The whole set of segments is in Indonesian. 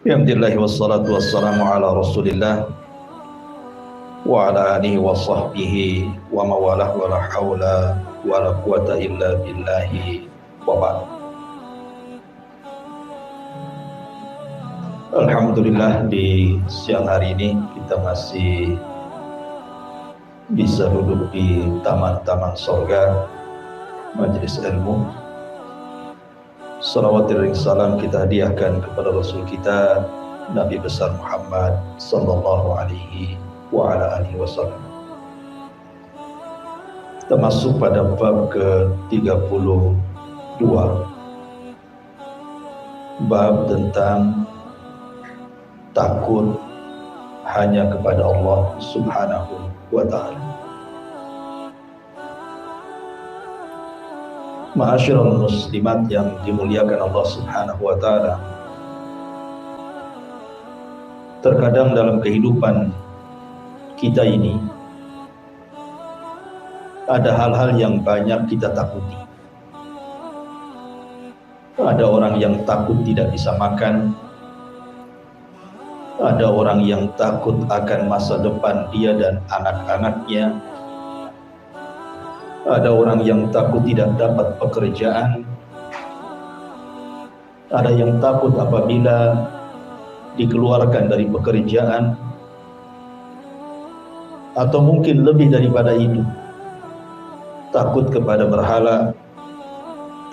Alhamdulillah wassalatu wassalamu ala Rasulillah wa ala alihi wa sahbihi wa mawalah wa la hawla wa la quwata illa billahi wa ba'd. Alhamdulillah di siang hari ini kita masih bisa duduk di taman-taman surga majelis ilmu. Salawat dan salam kita hadiahkan kepada Rasul kita Nabi besar Muhammad sallallahu alaihi wa ala alihi wasallam. Kita masuk pada bab ke-32, bab tentang takut hanya kepada Allah subhanahu wa ta'ala. Ma'asyiral muslimat yang dimuliakan Allah subhanahu wa ta'ala, terkadang dalam kehidupan kita ini ada hal-hal yang banyak kita takuti. Ada orang yang takut tidak bisa makan, ada orang yang takut akan masa depan dia dan anak-anaknya, ada orang yang takut tidak dapat pekerjaan, ada yang takut apabila dikeluarkan dari pekerjaan, atau mungkin lebih daripada itu, takut kepada berhala,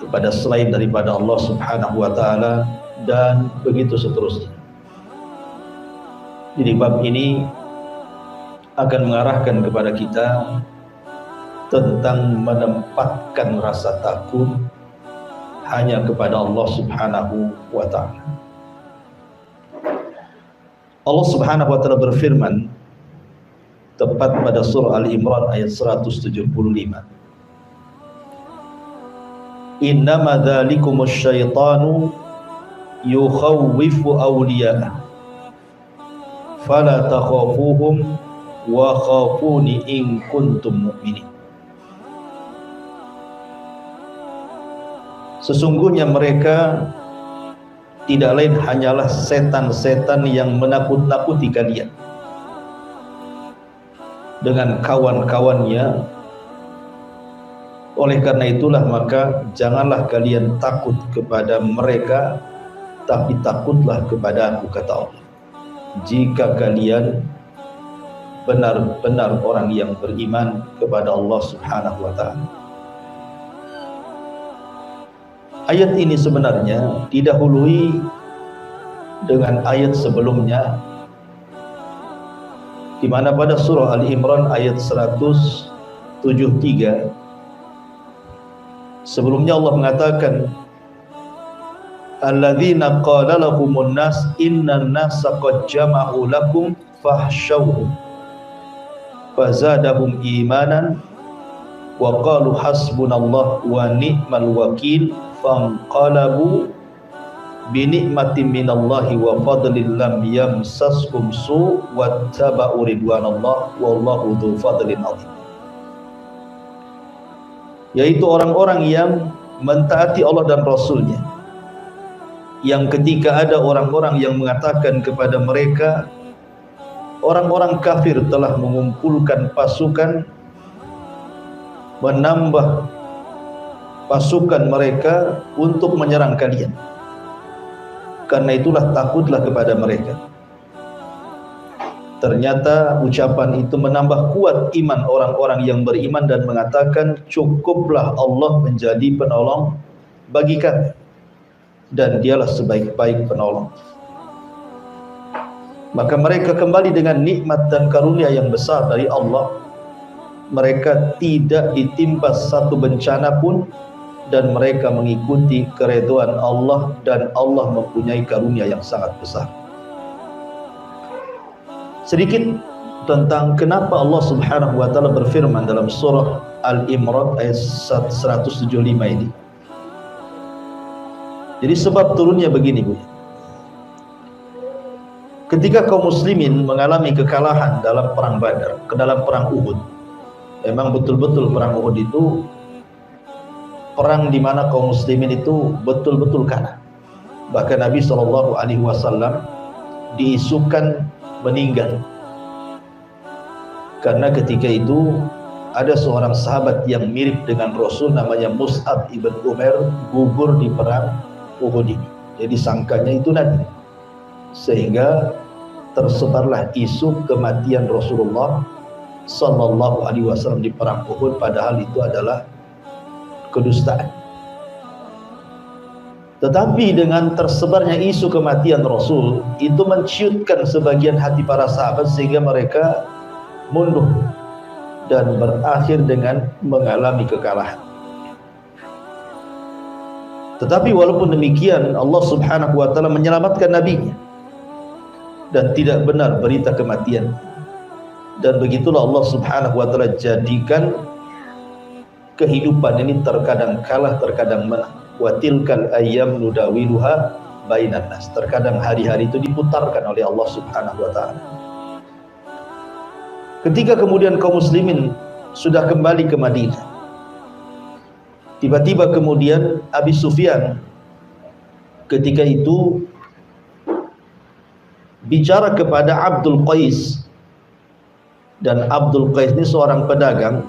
kepada selain daripada Allah subhanahu wa ta'ala, dan begitu seterusnya. Jadi bab ini akan mengarahkan kepada kita tentang menempatkan rasa takut hanya kepada Allah subhanahu wa ta'ala. Allah subhanahu wa ta'ala berfirman tepat pada surah Al-Imran ayat 175. Innama dzalikumus syaitanu yukhawwifu awliya'ah fala takhafuhum wa khafuni in kuntum mu'minin. Sesungguhnya mereka tidak lain hanyalah setan-setan yang menakut-nakuti kalian dengan kawan-kawannya. Oleh karena itulah maka janganlah kalian takut kepada mereka, tapi takutlah kepada Aku, kata Allah, jika kalian benar-benar orang yang beriman kepada Allah subhanahu wa ta'ala. Ayat ini sebenarnya didahului dengan ayat sebelumnya, di mana pada surah Al-Imran ayat 173 sebelumnya Allah mengatakan, alladzina qala lahumun nas innan nasa qad jama'u lakum fahsyauhum fazadahum imanan wa qalu hasbunallah wa ni'mal wakil fanqalabu binikmatin minallahi wa fadlin lam yamsaskum su wattaba'u ridwanallah wallahu dzu fadlin adzim. Yaitu orang-orang yang mentaati Allah dan Rasulnya, yang ketika ada orang-orang yang mengatakan kepada mereka orang-orang kafir telah mengumpulkan pasukan, menambah pasukan mereka untuk menyerang kalian, karena itulah takutlah kepada mereka. Ternyata ucapan itu menambah kuat iman orang-orang yang beriman dan mengatakan, cukuplah Allah menjadi penolong bagi kami, dan dialah sebaik-baik penolong. Maka mereka kembali dengan nikmat dan karunia yang besar dari Allah. Mereka tidak ditimpa satu bencana pun, dan mereka mengikuti keridhaan Allah, dan Allah mempunyai karunia yang sangat besar. Sedikit tentang kenapa Allah subhanahu wa ta'ala berfirman dalam surah Al-Imran ayat 175 ini. Jadi sebab turunnya begini, Bu. Ketika kaum muslimin mengalami kekalahan dalam perang Badar, dalam perang Uhud, memang betul-betul perang Uhud itu perang di mana kaum muslimin itu betul-betul kalah. Bahkan Nabi SAW diisukan meninggal. Karena ketika itu ada seorang sahabat yang mirip dengan Rasul namanya Mus'ab ibn Umair gugur di perang Uhud ini. Jadi sangkanya itu Nabi. Sehingga tersebarlah isu kematian Rasulullah sallallahu alaihi wasallam di perang Uhud, padahal itu adalah kedustaan. Tetapi dengan tersebarnya isu kematian Rasul itu menciutkan sebagian hati para sahabat sehingga mereka mundur dan berakhir dengan mengalami kekalahan. Tetapi walaupun demikian Allah subhanahu wa ta'ala menyelamatkan Nabi-Nya dan tidak benar berita kematian. Dan begitulah Allah subhanahu wa ta'ala jadikan kehidupan ini terkadang kalah, terkadang menang. Wa tilkal ayyam nudawiluha bainan nas. Terkadang hari-hari itu diputarkan oleh Allah subhanahu wa ta'ala. Ketika kemudian kaum muslimin sudah kembali ke Madinah, tiba-tiba kemudian Abi Sufyan ketika itu bicara kepada Abdul Qais, dan Abdul Qais ini seorang pedagang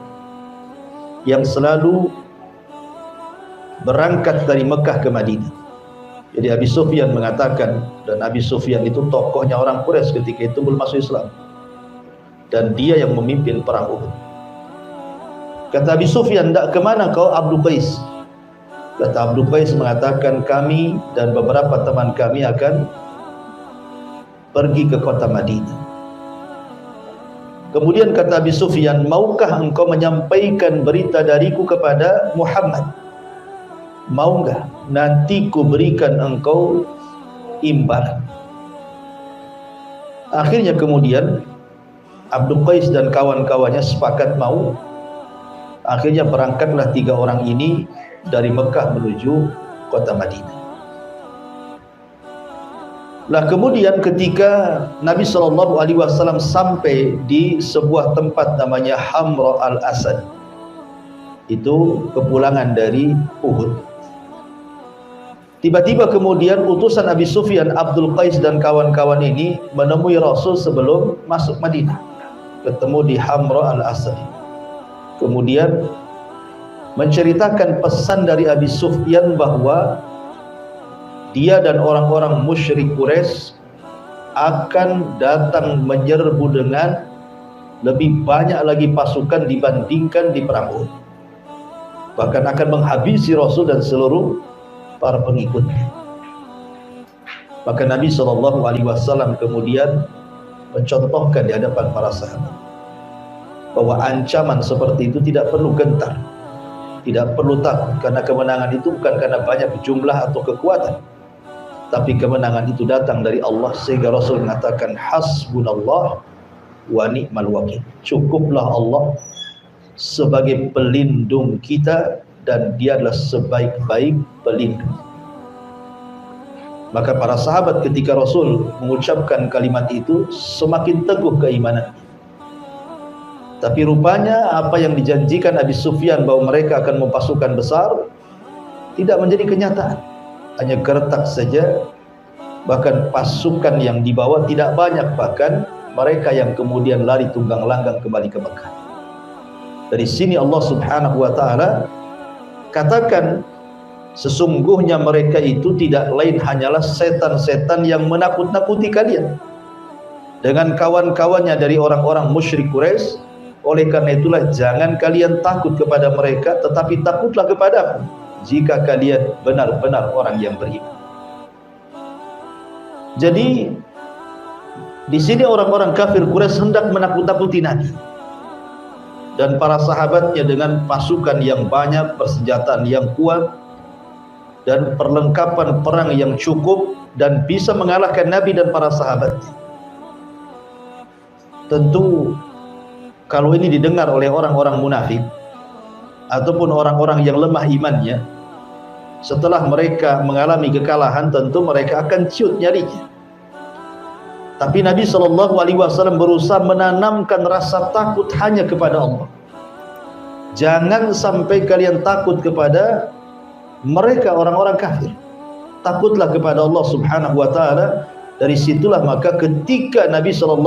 yang selalu berangkat dari Mekah ke Madinah. Jadi Abi Sufyan mengatakan, dan Abi Sufyan itu tokohnya orang Quraisy ketika itu belum masuk Islam, dan dia yang memimpin perang Uhud. Kata Abi Sufyan, "Ndak kemana kau Abdul Qais?" Kata Abdul Qais mengatakan, "Kami dan beberapa teman kami akan pergi ke kota Madinah." Kemudian kata Abi Sufyan, "Maukah engkau menyampaikan berita dariku kepada Muhammad? Mau enggak? Nanti ku berikan engkau imbalan." Akhirnya kemudian Abdul Qais dan kawan-kawannya sepakat mau. Akhirnya berangkatlah 3 orang ini dari Mekah menuju kota Madinah. Lah kemudian ketika Nabi SAW sampai di sebuah tempat namanya Hamra al-Asad, itu kepulangan dari Uhud, tiba-tiba kemudian utusan Abi Sufyan, Abdul Qais dan kawan-kawan ini menemui Rasul sebelum masuk Madinah, ketemu di Hamra al-Asad. Kemudian menceritakan pesan dari Abi Sufyan bahwa dia dan orang-orang musyrik Quraisy akan datang menyerbu dengan lebih banyak lagi pasukan dibandingkan di perang Uhud, bahkan akan menghabisi Rasul dan seluruh para pengikutnya. Maka Nabi SAW kemudian mencontohkan di hadapan para sahabat bahwa ancaman seperti itu tidak perlu gentar, tidak perlu takut, karena kemenangan itu bukan karena banyak jumlah atau kekuatan, tapi kemenangan itu datang dari Allah. Sehingga Rasul mengatakan, hasbunallah wa ni'mal wakil. Cukuplah Allah sebagai pelindung kita, dan dia adalah sebaik-baik pelindung. Maka para sahabat ketika Rasul mengucapkan kalimat itu semakin teguh keimanan. Tapi rupanya apa yang dijanjikan Abi Sufyan bahwa mereka akan mempasukan besar tidak menjadi kenyataan. Hanya gertak saja, bahkan pasukan yang dibawa tidak banyak, bahkan mereka yang kemudian lari tunggang langgang kembali ke Mekah. Dari sini Allah subhanahu wa ta'ala katakan, sesungguhnya mereka itu tidak lain hanyalah setan-setan yang menakut-nakuti kalian dengan kawan-kawannya dari orang-orang musyrik Quraisy. Oleh karena itulah jangan kalian takut kepada mereka, tetapi takutlah kepadaku jika kalian benar-benar orang yang beriman. Jadi di sini orang-orang kafir Quraisy hendak menakut-nakuti Nabi dan para sahabatnya dengan pasukan yang banyak, persenjataan yang kuat, dan perlengkapan perang yang cukup, dan bisa mengalahkan Nabi dan para sahabatnya. Tentu kalau ini didengar oleh orang-orang munafik ataupun orang-orang yang lemah imannya, setelah mereka mengalami kekalahan, tentu mereka akan ciut nyalinya. Tapi Nabi SAW berusaha menanamkan rasa takut hanya kepada Allah. Jangan sampai kalian takut kepada mereka orang-orang kafir. Takutlah kepada Allah subhanahu wa ta'ala, Dari situlah maka ketika Nabi SAW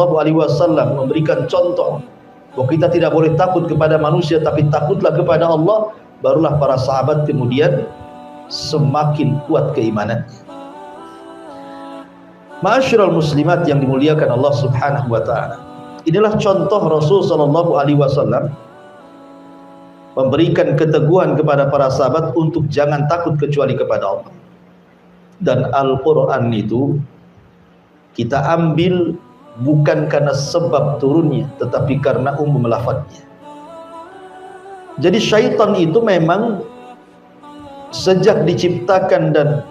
memberikan contoh bahwa kita tidak boleh takut kepada manusia tapi takutlah kepada Allah, barulah para sahabat kemudian semakin kuat keimanan. Ma'asyiral muslimat yang dimuliakan Allah Subhanahu wa taala. Inilah contoh Rasul sallallahu alaihi wasallam memberikan keteguhan kepada para sahabat untuk jangan takut kecuali kepada Allah. Dan Al-Qur'an itu kita ambil bukan karena sebab turunnya, tetapi karena umum lafadznya. Jadi syaitan itu memang sejak diciptakan dan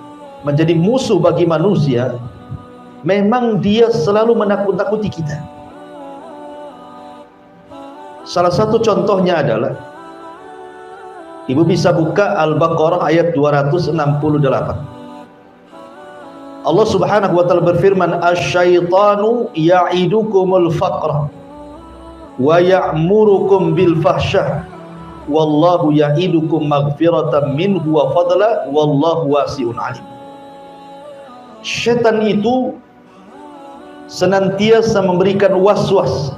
menjadi musuh bagi manusia, memang dia selalu menakut-nakuti kita. Salah satu contohnya adalah, ibu bisa buka Al-Baqarah ayat 268. Allah Subhanahu wa taala berfirman, "Asy-syaitanu ya'idukumul faqra wa ya'murukum bil fahsyah wallahu ya'idukum maghfiratan minhu wa fadla wallahu wasi'un 'alim." Syaitan itu senantiasa memberikan was-was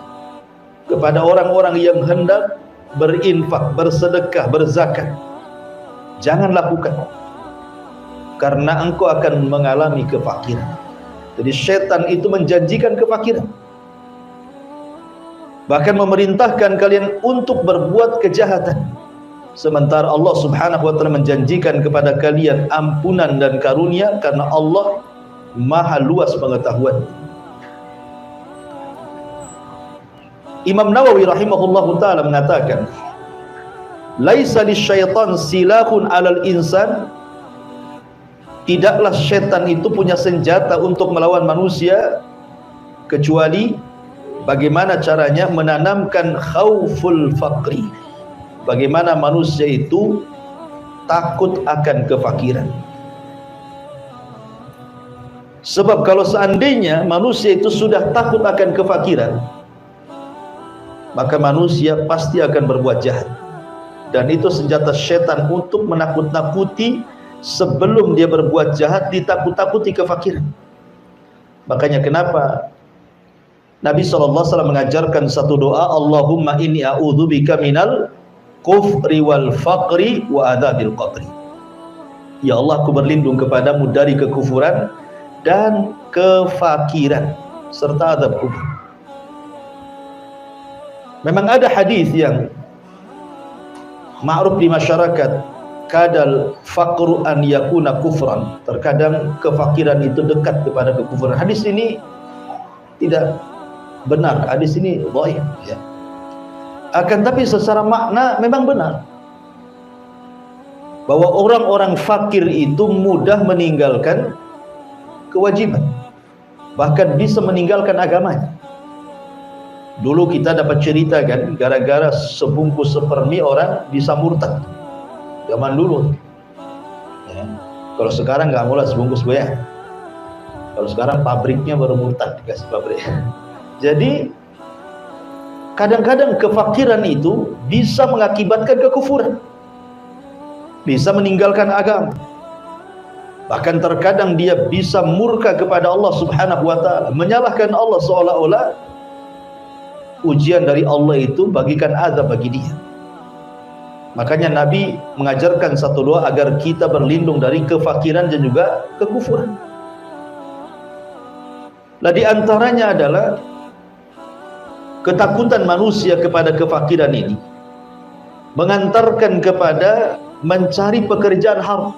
kepada orang-orang yang hendak berinfak, bersedekah, berzakat. Jangan lakukan, karena engkau akan mengalami kefakiran. Jadi syaitan itu menjanjikan kefakiran, bahkan memerintahkan kalian untuk berbuat kejahatan, sementara Allah Subhanahu wa taala menjanjikan kepada kalian ampunan dan karunia, karena Allah maha luas pengetahuan. Imam Nawawi rahimahullahu taala mengatakan, laisa lisyaitan silahun 'alal insan. Tidaklah syaitan itu punya senjata untuk melawan manusia, kecuali bagaimana caranya menanamkan khauful faqri. Bagaimana manusia itu takut akan kefakiran. Sebab kalau seandainya manusia itu sudah takut akan kefakiran, maka manusia pasti akan berbuat jahat. Dan itu senjata syaitan untuk menakut-nakuti. Sebelum dia berbuat jahat, ditakut-takuti kefakiran. Makanya kenapa Nabi SAW mengajarkan satu doa, Allahumma inni a'udzubika minal kufri wal faqri wa adzabil qabri. Ya Allah, aku berlindung kepadamu dari kekufuran dan kefakiran serta azab kubur. Memang ada hadis yang ma'ruf di masyarakat, kadal faqru an yakuna kufran. Terkadang kefakiran itu dekat kepada kekufuran. Hadis ini tidak benar, hadis ini dhaif, ya. Akan tapi secara makna memang benar, bahwa orang-orang fakir itu mudah meninggalkan kewajiban, bahkan bisa meninggalkan agamanya. Dulu kita dapat cerita kan, gara-gara sebungkus sepermi orang bisa murtad. Zaman dulu, ya. Kalau sekarang nggak mulai sebungkus goyang. Kalau sekarang pabriknya baru murtad, dikasih pabrik. Jadi kadang-kadang kefakiran itu bisa mengakibatkan kekufuran, bisa meninggalkan agama. Bahkan terkadang dia bisa murka kepada Allah Subhanahu wa taala, menyalahkan Allah, seolah-olah ujian dari Allah itu bagikan azab bagi dia. Makanya Nabi mengajarkan satu doa agar kita berlindung dari kefakiran dan juga kekufuran. Nah, di antaranya adalah ketakutan manusia kepada kefakiran ini mengantarkan kepada mencari pekerjaan haram.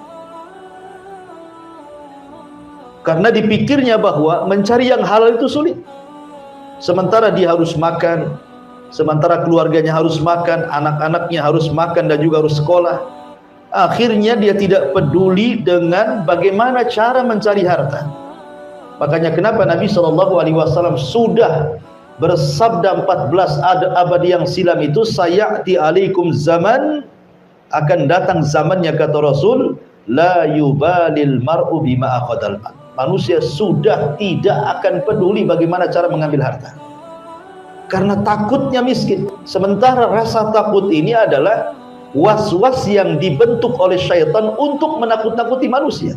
Karena dipikirnya bahwa mencari yang halal itu sulit. Sementara dia harus makan, sementara keluarganya harus makan, anak-anaknya harus makan dan juga harus sekolah. Akhirnya dia tidak peduli dengan bagaimana cara mencari harta. Makanya kenapa Nabi SAW sudah bersabda 14 abad yang silam itu, sayati alaikum zaman, akan datang zamannya, kata Rasul, la yubalil mar'u bima akhadal mal. Manusia sudah tidak akan peduli bagaimana cara mengambil harta, karena takutnya miskin. Sementara rasa takut ini adalah was-was yang dibentuk oleh syaitan untuk menakut-nakuti manusia.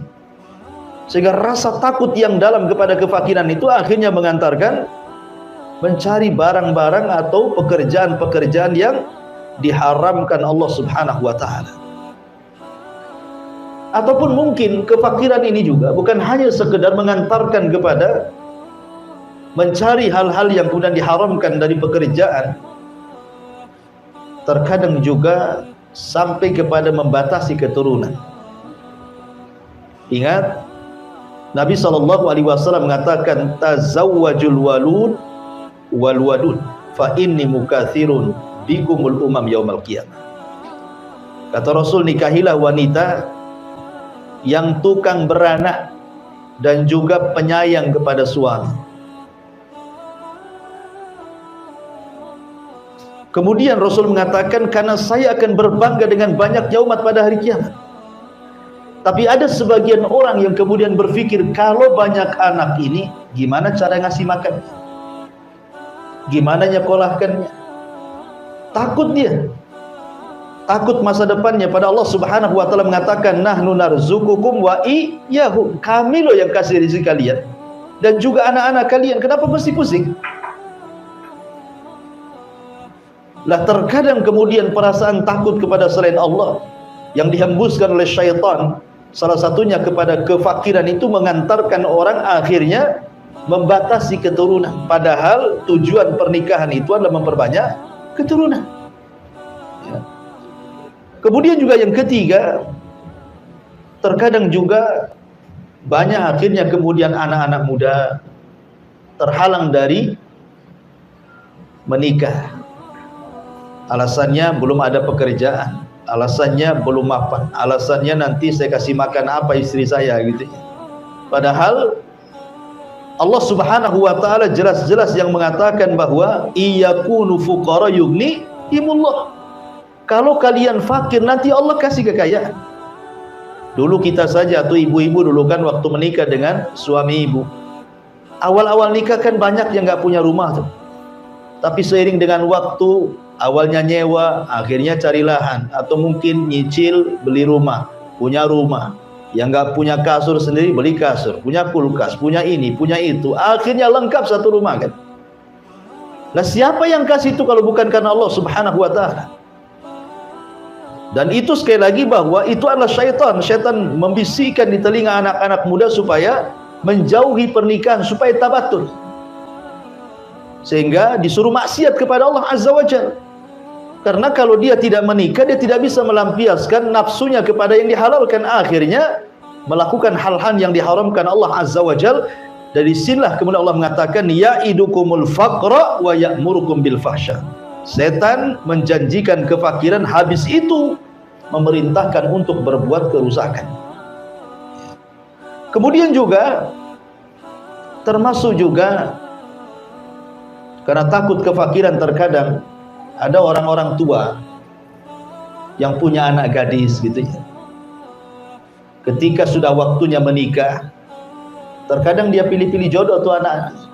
Sehingga rasa takut yang dalam kepada kefakiran itu akhirnya mengantarkan mencari barang-barang atau pekerjaan-pekerjaan yang diharamkan Allah Subhanahu wa taala. Ataupun mungkin kefakiran ini juga bukan hanya sekedar mengantarkan kepada mencari hal-hal yang kemudian diharamkan dari pekerjaan, terkadang juga sampai kepada membatasi keturunan. Ingat, Nabi SAW mengatakan, tazawwajul walud wal wadud fa inni mukatsirun bikumul umam yaumal qiyamah. Kata Rasul, nikahilah wanita yang tukang beranak dan juga penyayang kepada suami. Kemudian Rasul mengatakan, karena saya akan berbangga dengan banyaknya umat pada hari kiamat. Tapi ada sebagian orang yang kemudian berpikir, kalau banyak anak ini, gimana cara ngasih makan? Gimana nyekolahkannya? Takut dia. Takut masa depannya. Pada Allah Subhanahu wa taala mengatakan, nahnu narzukukum wa iyyahum. Kami loh yang kasih rezeki kalian dan juga anak-anak kalian. Kenapa mesti pusing? Lah terkadang kemudian perasaan takut kepada selain Allah yang dihembuskan oleh syaitan, salah satunya kepada kefakiran, itu mengantarkan orang akhirnya membatasi keturunan. Padahal tujuan pernikahan itu adalah memperbanyak keturunan. Ya. Kemudian juga yang ketiga, terkadang juga banyak akhirnya kemudian anak-anak muda terhalang dari menikah. Alasannya belum ada pekerjaan, alasannya belum mapan, alasannya nanti saya kasih makan apa istri saya gitu. Padahal Allah Subhanahu wa taala jelas-jelas yang mengatakan bahwa iyakunu fuqara yughnihimullah. Kalau kalian fakir nanti Allah kasih kekayaan. Dulu kita saja atau ibu-ibu dulu kan waktu menikah dengan suami ibu, awal-awal nikah kan banyak yang nggak punya rumah tuh. Tapi seiring dengan waktu, awalnya nyewa, akhirnya cari lahan, atau mungkin nyicil beli rumah, punya rumah. Yang nggak punya kasur sendiri beli kasur, punya kulkas, punya ini, punya itu, akhirnya lengkap satu rumah kan. Nah, siapa yang kasih itu kalau bukan karena Allah Subhanahu wa taala? Dan itu sekali lagi bahwa itu adalah syaitan. Syaitan membisikkan di telinga anak-anak muda supaya menjauhi pernikahan, supaya tabatul, sehingga disuruh maksiat kepada Allah Azza wa Jalla. Karena kalau dia tidak menikah, dia tidak bisa melampiaskan nafsunya kepada yang dihalalkan, akhirnya melakukan hal-hal yang diharamkan Allah Azza wa Jalla. Dari sinilah kemudian Allah mengatakan, ya'idukumul faqra wa ya'murukum bil fahsya. Setan menjanjikan kefakiran, habis itu memerintahkan untuk berbuat kerusakan. Kemudian juga termasuk juga karena takut kefakiran, terkadang ada orang-orang tua yang punya anak gadis gitu ya. Ketika sudah waktunya menikah, terkadang dia pilih-pilih jodoh tuh anak.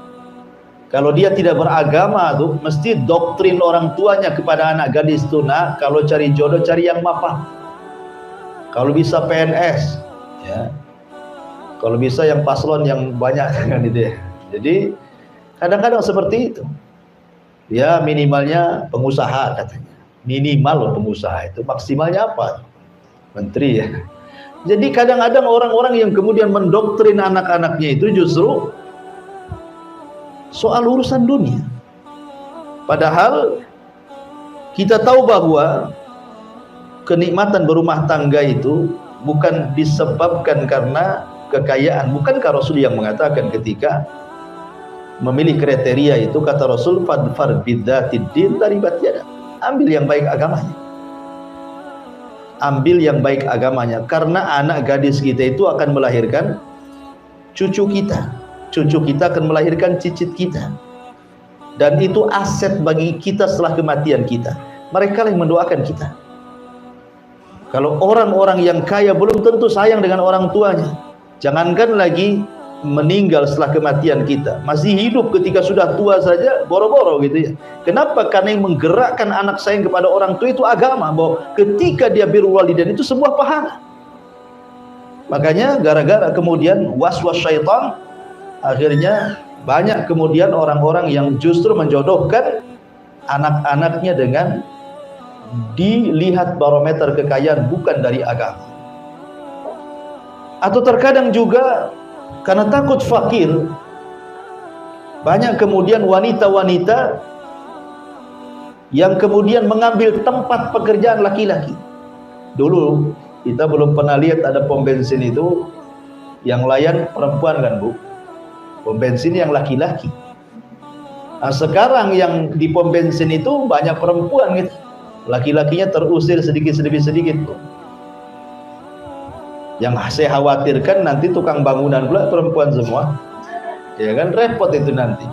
Kalau dia tidak beragama tuh, mesti doktrin orang tuanya kepada anak gadis tuh, nah kalau cari jodoh cari yang mapan. Kalau bisa PNS, ya. Kalau bisa yang paslon yang banyak kan gitu ya. Jadi kadang-kadang seperti itu. Ya minimalnya pengusaha katanya. Minimal loh pengusaha itu, maksimalnya apa? Menteri ya. Jadi kadang-kadang orang-orang yang kemudian mendoktrin anak-anaknya itu justru soal urusan dunia. Padahal kita tahu bahwa kenikmatan berumah tangga itu bukan disebabkan karena kekayaan. Bukankah Rasul yang mengatakan ketika memilih kriteria itu, kata Rasul, fadfar bidzatid din taribat yadak. Ambil yang baik agamanya. Ambil yang baik agamanya, karena anak gadis kita itu akan melahirkan cucu kita. Cucu kita akan melahirkan cicit kita. Dan itu aset bagi kita setelah kematian kita. Mereka yang mendoakan kita. Kalau orang-orang yang kaya belum tentu sayang dengan orang tuanya, jangankan lagi meninggal setelah kematian kita. Masih hidup ketika sudah tua saja boro-boro gitu ya. Kenapa? Karena yang menggerakkan anak sayang kepada orang tua itu agama, bahwa ketika dia birrul walidain itu sebuah pahala. Makanya gara-gara kemudian was-was syaitan, akhirnya banyak kemudian orang-orang yang justru menjodohkan anak-anaknya dengan dilihat barometer kekayaan bukan dari agama. Atau terkadang juga karena takut fakir, banyak kemudian wanita-wanita yang kemudian mengambil tempat pekerjaan laki-laki. Dulu kita belum pernah lihat ada pom bensin itu yang layan perempuan kan Bu, pom bensin yang laki-laki. Nah, sekarang yang di pom bensin itu banyak perempuan gitu, laki-lakinya terusir sedikit Bu. Yang saya khawatirkan nanti tukang bangunan pula perempuan semua, ya kan, repot itu nanti.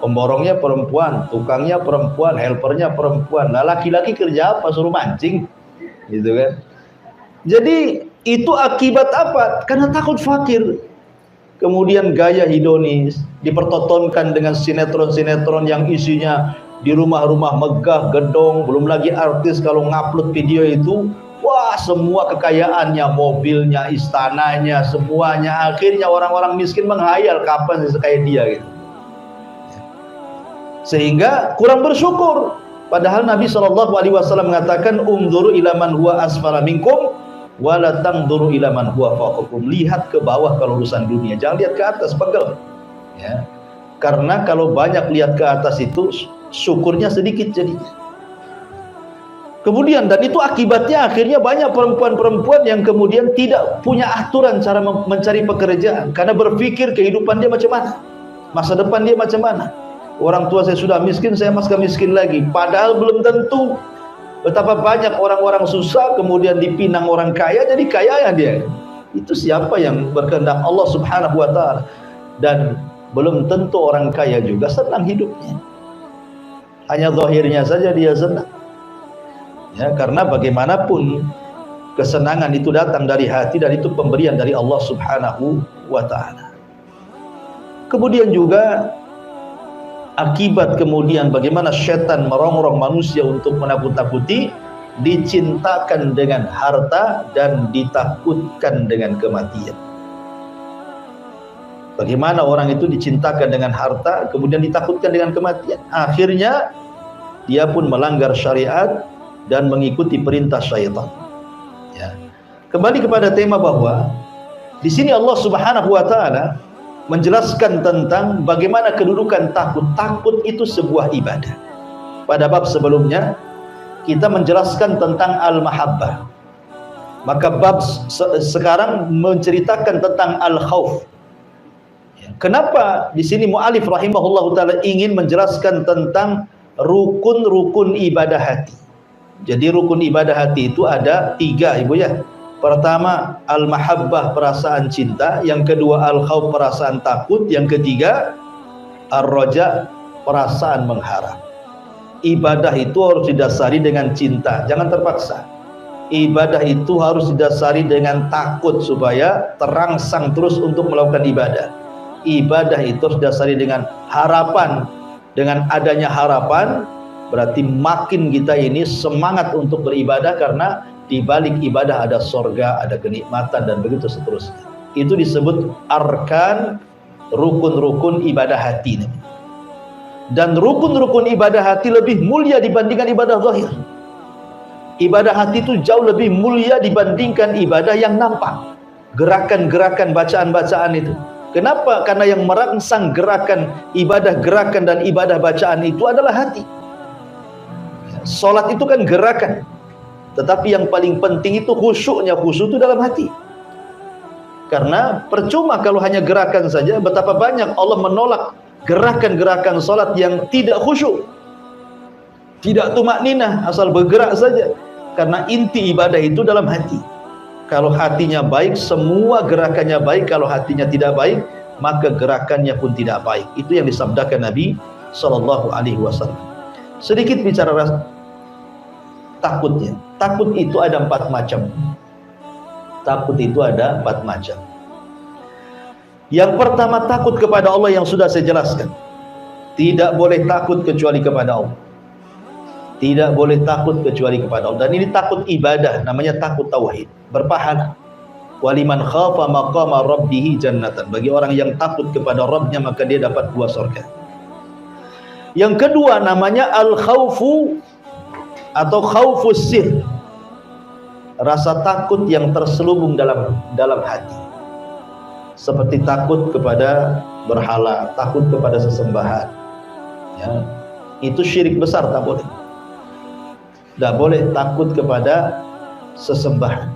Pemborongnya perempuan, tukangnya perempuan, helpernya perempuan. Nah laki-laki kerja apa? Suruh mancing, gitu kan. Jadi itu akibat apa? Karena takut fakir. Kemudian gaya hedonis dipertontonkan dengan sinetron-sinetron yang isinya di rumah-rumah megah, gedong, belum lagi artis kalau ngupload video itu, wah semua kekayaannya, mobilnya, istananya, semuanya. Akhirnya orang-orang miskin menghayal kapan sih kayak dia gitu. Sehingga kurang bersyukur. Padahal Nabi SAW mengatakan, unzuru ila man huwa asfala minkum wa la tanzuru ila man huwa fawqakum. Lihat ke bawah kalau urusan dunia, jangan lihat ke atas, pegel. Ya. Karena kalau banyak lihat ke atas itu syukurnya sedikit jadinya. Kemudian, dan itu akibatnya akhirnya banyak perempuan-perempuan yang kemudian tidak punya aturan cara mencari pekerjaan, karena berpikir kehidupan dia macam mana, masa depan dia macam mana. Orang tua saya sudah miskin, saya masih miskin lagi. Padahal belum tentu. Betapa banyak orang-orang susah kemudian dipinang orang kaya jadi kaya ya dia. Itu siapa yang berkehendak Allah Subhanahu wa taala. Dan belum tentu orang kaya juga senang hidupnya. Hanya zahirnya saja dia senang. Ya, karena bagaimanapun kesenangan itu datang dari hati dan itu pemberian dari Allah Subhanahu wa taala. Kemudian juga akibat kemudian bagaimana setan merongrong manusia untuk menakut-takuti, dicintakan dengan harta dan ditakutkan dengan kematian. Bagaimana orang itu dicintakan dengan harta kemudian ditakutkan dengan kematian, akhirnya dia pun melanggar syariat dan mengikuti perintah syaitan. Ya. Kembali kepada tema bahwa di sini Allah Subhanahu wa taala menjelaskan tentang bagaimana kedudukan takut. Takut itu sebuah ibadah. Pada bab sebelumnya kita menjelaskan tentang al-mahabbah. Maka bab sekarang menceritakan tentang al-khauf. Kenapa di sini mu'alif rahimahullah ta'ala ingin menjelaskan tentang rukun-rukun ibadah hati. Jadi rukun ibadah hati itu ada 3 Ibu ya. Pertama al-mahabbah, perasaan cinta. Yang kedua al-khauf, perasaan takut. Yang ketiga ar-raja, perasaan mengharap. Ibadah itu harus didasari dengan cinta, jangan terpaksa. Ibadah itu harus didasari dengan takut supaya terangsang terus untuk melakukan ibadah. Ibadah itu harus didasari dengan harapan. Dengan adanya harapan berarti makin kita ini semangat untuk beribadah, karena di balik ibadah ada sorga, ada kenikmatan dan begitu seterusnya. Itu disebut arkan, rukun-rukun ibadah hati. Dan rukun-rukun ibadah hati lebih mulia dibandingkan ibadah zahir. Ibadah hati itu jauh lebih mulia dibandingkan ibadah yang nampak. Gerakan-gerakan, bacaan-bacaan itu. Kenapa? Karena yang merangsang gerakan dan ibadah bacaan itu adalah hati. Salat itu kan gerakan. Tetapi yang paling penting itu khusyuknya. Khusyuk itu dalam hati. Karena percuma kalau hanya gerakan saja. Betapa banyak Allah menolak gerakan-gerakan salat yang tidak khusyuk, tidak tumakninah, asal bergerak saja. Karena inti ibadah itu dalam hati. Kalau hatinya baik, semua gerakannya baik. Kalau hatinya tidak baik, maka gerakannya pun tidak baik. Itu yang disabdakan Nabi SAW. Sedikit bicara takutnya. Takut itu ada 4 macam. Takut itu ada 4 macam. Yang pertama, takut kepada Allah yang sudah saya jelaskan. Tidak boleh takut kecuali kepada Allah. Tidak boleh takut kecuali kepada Allah. Dan ini takut ibadah, namanya takut tauhid, berpahala. Waliman khafa maqama rabbih jannatan. Bagi orang yang takut kepada Rabbnya maka dia dapat 2 surga. Yang kedua namanya al-khaufu atau khaufus sir. Rasa takut yang terselubung dalam hati. Seperti takut kepada berhala, takut kepada sesembahan. Ya. Itu syirik besar, tak boleh. Tak boleh takut kepada sesembahan.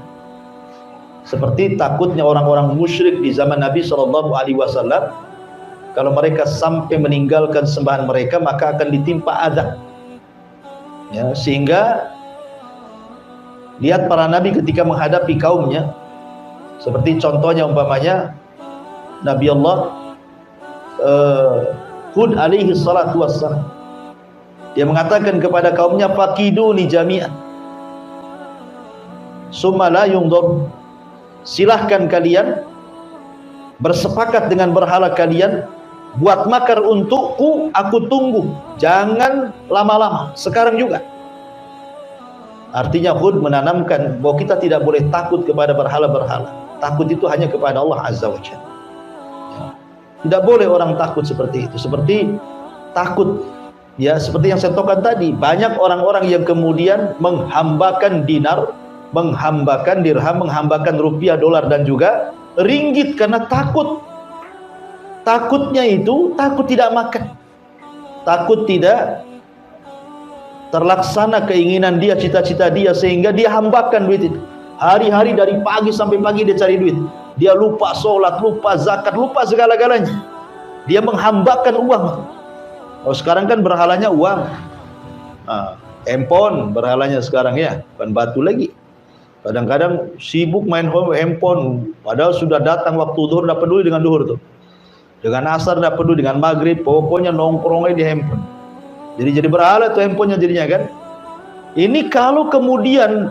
Seperti takutnya orang-orang musyrik di zaman Nabi SAW, kalau mereka sampai meninggalkan sembahan mereka maka akan ditimpa azab. Ya, sehingga lihat para nabi ketika menghadapi kaumnya, seperti contohnya umpamanya Nabi Allah Hud alaihi salatu wassalam, dia mengatakan kepada kaumnya, faqiduni jami'an summa la yundur. Silahkan kalian bersepakat dengan berhala kalian, buat makar untukku, aku tunggu, jangan lama-lama, sekarang juga. Artinya Hud menanamkan bahwa kita tidak boleh takut kepada berhala-berhala. Takut itu hanya kepada Allah Azza wa Jalla. Ya. Tidak boleh orang takut seperti itu. Seperti takut, ya seperti yang saya contohkan tadi, banyak orang-orang yang kemudian menghambakan dinar, menghambakan dirham, menghambakan rupiah, dolar dan juga ringgit karena takut. Takutnya itu takut tidak makan, takut tidak terlaksana keinginan dia, cita-cita dia, sehingga dia hambakan duit itu. Hari-hari dari pagi sampai pagi dia cari duit. Dia lupa sholat, lupa zakat, lupa segala-galanya. Dia menghambakan uang. Oh, sekarang kan berhalanya uang. Handphone berhalanya sekarang ya, bukan batu lagi. Kadang-kadang sibuk main handphone, padahal sudah datang waktu zuhur, tidak peduli dengan zuhur tuh. Dengan asar tidak peduli, dengan maghrib, pokoknya nongkrongnya di handphone. Jadi berhala tuh handphonenya jadinya kan. Ini kalau kemudian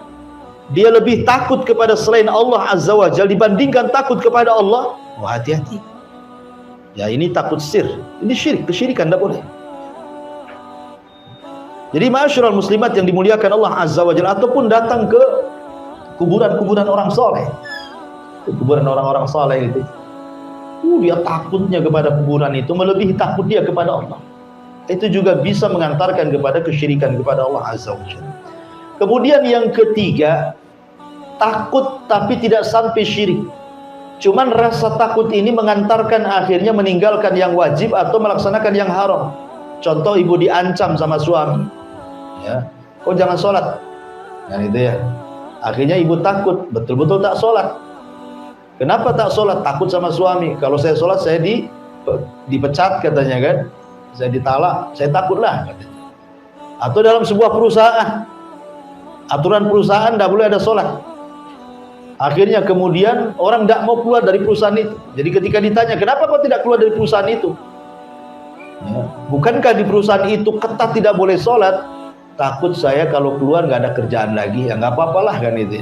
dia lebih takut kepada selain Allah Azza wa Jalla dibandingkan takut kepada Allah, oh hati-hati. Ya ini takut sir, ini syirik, kesyirikan, tidak boleh. Jadi ma'asyiral muslimat yang dimuliakan Allah Azza wa Jalla, ataupun datang ke kuburan-kuburan orang soleh, kuburan orang-orang soleh itu, dia takutnya kepada kuburan itu melebihi takut dia kepada Allah. Itu juga bisa mengantarkan kepada kesyirikan kepada Allah Azza wa Jalla. Kemudian yang ketiga, takut tapi tidak sampai syirik. Cuman rasa takut ini mengantarkan akhirnya meninggalkan yang wajib atau melaksanakan yang haram. Contoh, ibu diancam sama suami, ya, kok jangan sholat, nah itu ya. Akhirnya ibu takut, betul-betul tak sholat. Kenapa tak sholat? Takut sama suami. Kalau saya sholat saya dipecat katanya kan, saya ditalak, saya takutlah katanya. Atau dalam sebuah perusahaan, aturan perusahaan tidak boleh ada sholat. Akhirnya kemudian orang tidak mau keluar dari perusahaan itu. Jadi ketika ditanya, kenapa kau tidak keluar dari perusahaan itu? Ya, bukankah di perusahaan itu ketat tidak boleh sholat? Takut saya kalau keluar nggak ada kerjaan lagi, ya nggak apa-apalah kan itu.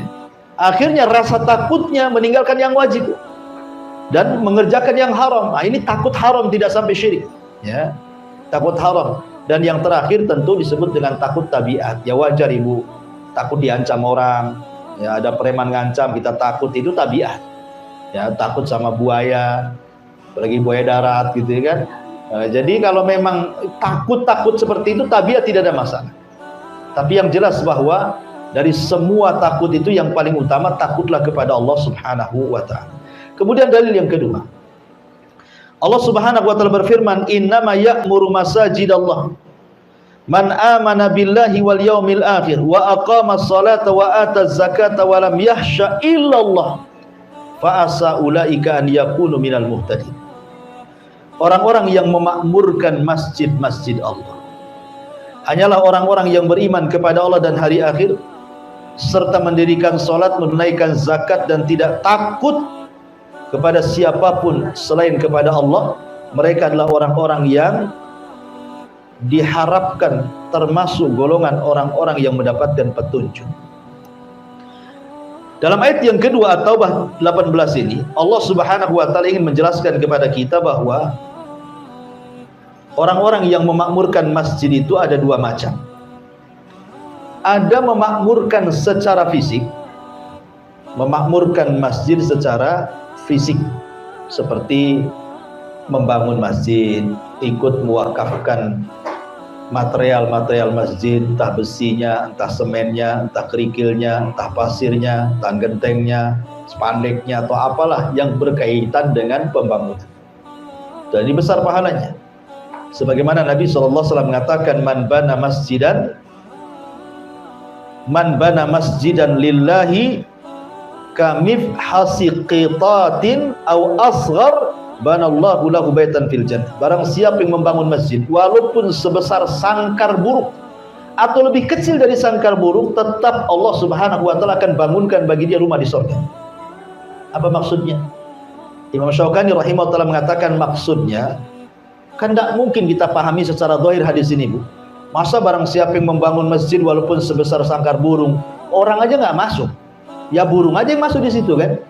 Akhirnya rasa takutnya meninggalkan yang wajib dan mengerjakan yang haram. Nah, ini takut haram, tidak sampai syirik. Ya, takut haram. Dan yang terakhir tentu disebut dengan takut tabiat. Ya wajar ibu takut diancam orang. Ya ada preman ngancam kita takut, itu tabiat. Ya takut sama buaya, apalagi buaya darat gitu kan. Jadi kalau memang takut seperti itu tabiat, tidak ada masalah. Tapi yang jelas bahwa dari semua takut itu yang paling utama takutlah kepada Allah Subhanahu wa taala. Kemudian dalil yang kedua, Allah Subhanahu wa taala berfirman, "Innama ya'muru masajidallah man amana billahi wal yaumil akhir wa aqamas salata wa ataz zakata wa lam yahsha illallah fa asa ulaika an yakunu minal muhtadin." Orang-orang yang memakmurkan masjid-masjid Allah hanyalah orang-orang yang beriman kepada Allah dan hari akhir, serta mendirikan salat, menunaikan zakat dan tidak takut kepada siapapun selain kepada Allah. Mereka adalah orang-orang yang diharapkan termasuk golongan orang-orang yang mendapatkan petunjuk. Dalam ayat yang kedua At-Taubah 18 ini, Allah Subhanahu wa taala ingin menjelaskan kepada kita bahwa orang-orang yang memakmurkan masjid itu ada dua macam. Ada memakmurkan secara fisik, memakmurkan masjid secara fisik, seperti membangun masjid, ikut mewakafkan material-material masjid, entah besinya, entah semennya, entah kerikilnya, entah pasirnya, entah gentengnya, spandeknya, atau apalah yang berkaitan dengan pembangunan. Dan ini besar pahalanya. Sebagaimana Nabi SAW mengatakan, man bana masjidan lillahi kamif hasiqitatin aw asghar banallahu lahu baitan fil jannah. Barang siapa yang membangun masjid walaupun sebesar sangkar burung atau lebih kecil dari sangkar burung, tetap Allah Subhanahu wa taala akan bangunkan bagi dia rumah di surga. Apa maksudnya? Imam Syaukani rahimahullah mengatakan maksudnya, kan tidak mungkin kita pahami secara zahir hadis ini, Bu. Masa barang siapa yang membangun masjid walaupun sebesar sangkar burung, orang aja nggak masuk, ya burung aja yang masuk di situ kan?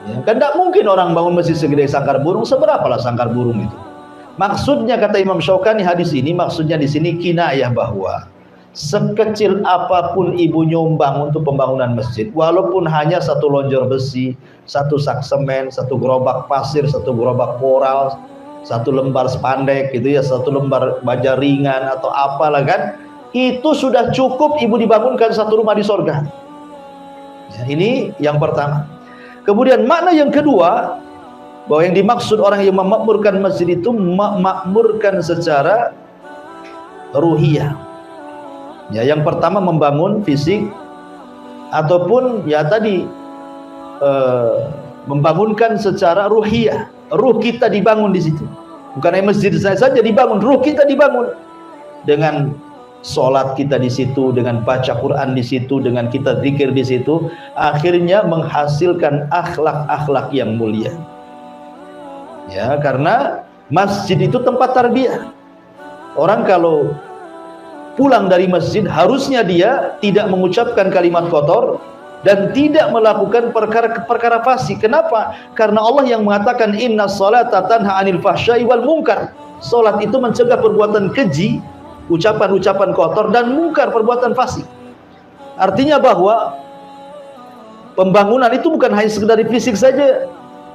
Ya, kan tidak mungkin orang bangun masjid segede sangkar burung. Seberapalah sangkar burung itu? Maksudnya kata Imam Syaukani hadis ini, maksudnya di sini kinayah bahwa sekecil apapun ibu nyumbang untuk pembangunan masjid, walaupun hanya satu lonjor besi, satu sak semen, satu gerobak pasir, satu gerobak koral, satu lembar spandek gitu ya, satu lembar baja ringan atau apalah kan, itu sudah cukup ibu dibangunkan satu rumah di sorga. Ya, ini yang pertama. Kemudian makna yang kedua, bahwa yang dimaksud orang yang memakmurkan masjid itu memakmurkan secara ruhiyah. Ya, yang pertama membangun fisik, ataupun ya tadi membangunkan secara ruhiyah. Ruh kita dibangun di situ. Bukan hanya masjid saja dibangun, ruh kita dibangun dengan sholat kita di situ, dengan baca Quran di situ, dengan kita zikir di situ, akhirnya menghasilkan akhlak-akhlak yang mulia. Ya, karena masjid itu tempat tarbiyah. Orang kalau pulang dari masjid harusnya dia tidak mengucapkan kalimat kotor dan tidak melakukan perkara fasik. Kenapa? Karena Allah yang mengatakan innas salata tanha 'anil fahsya'i wal munkar. Salat itu mencegah perbuatan keji, ucapan-ucapan kotor, dan mungkar, perbuatan fasik. Artinya bahwa pembangunan itu bukan hanya sekedar fisik saja.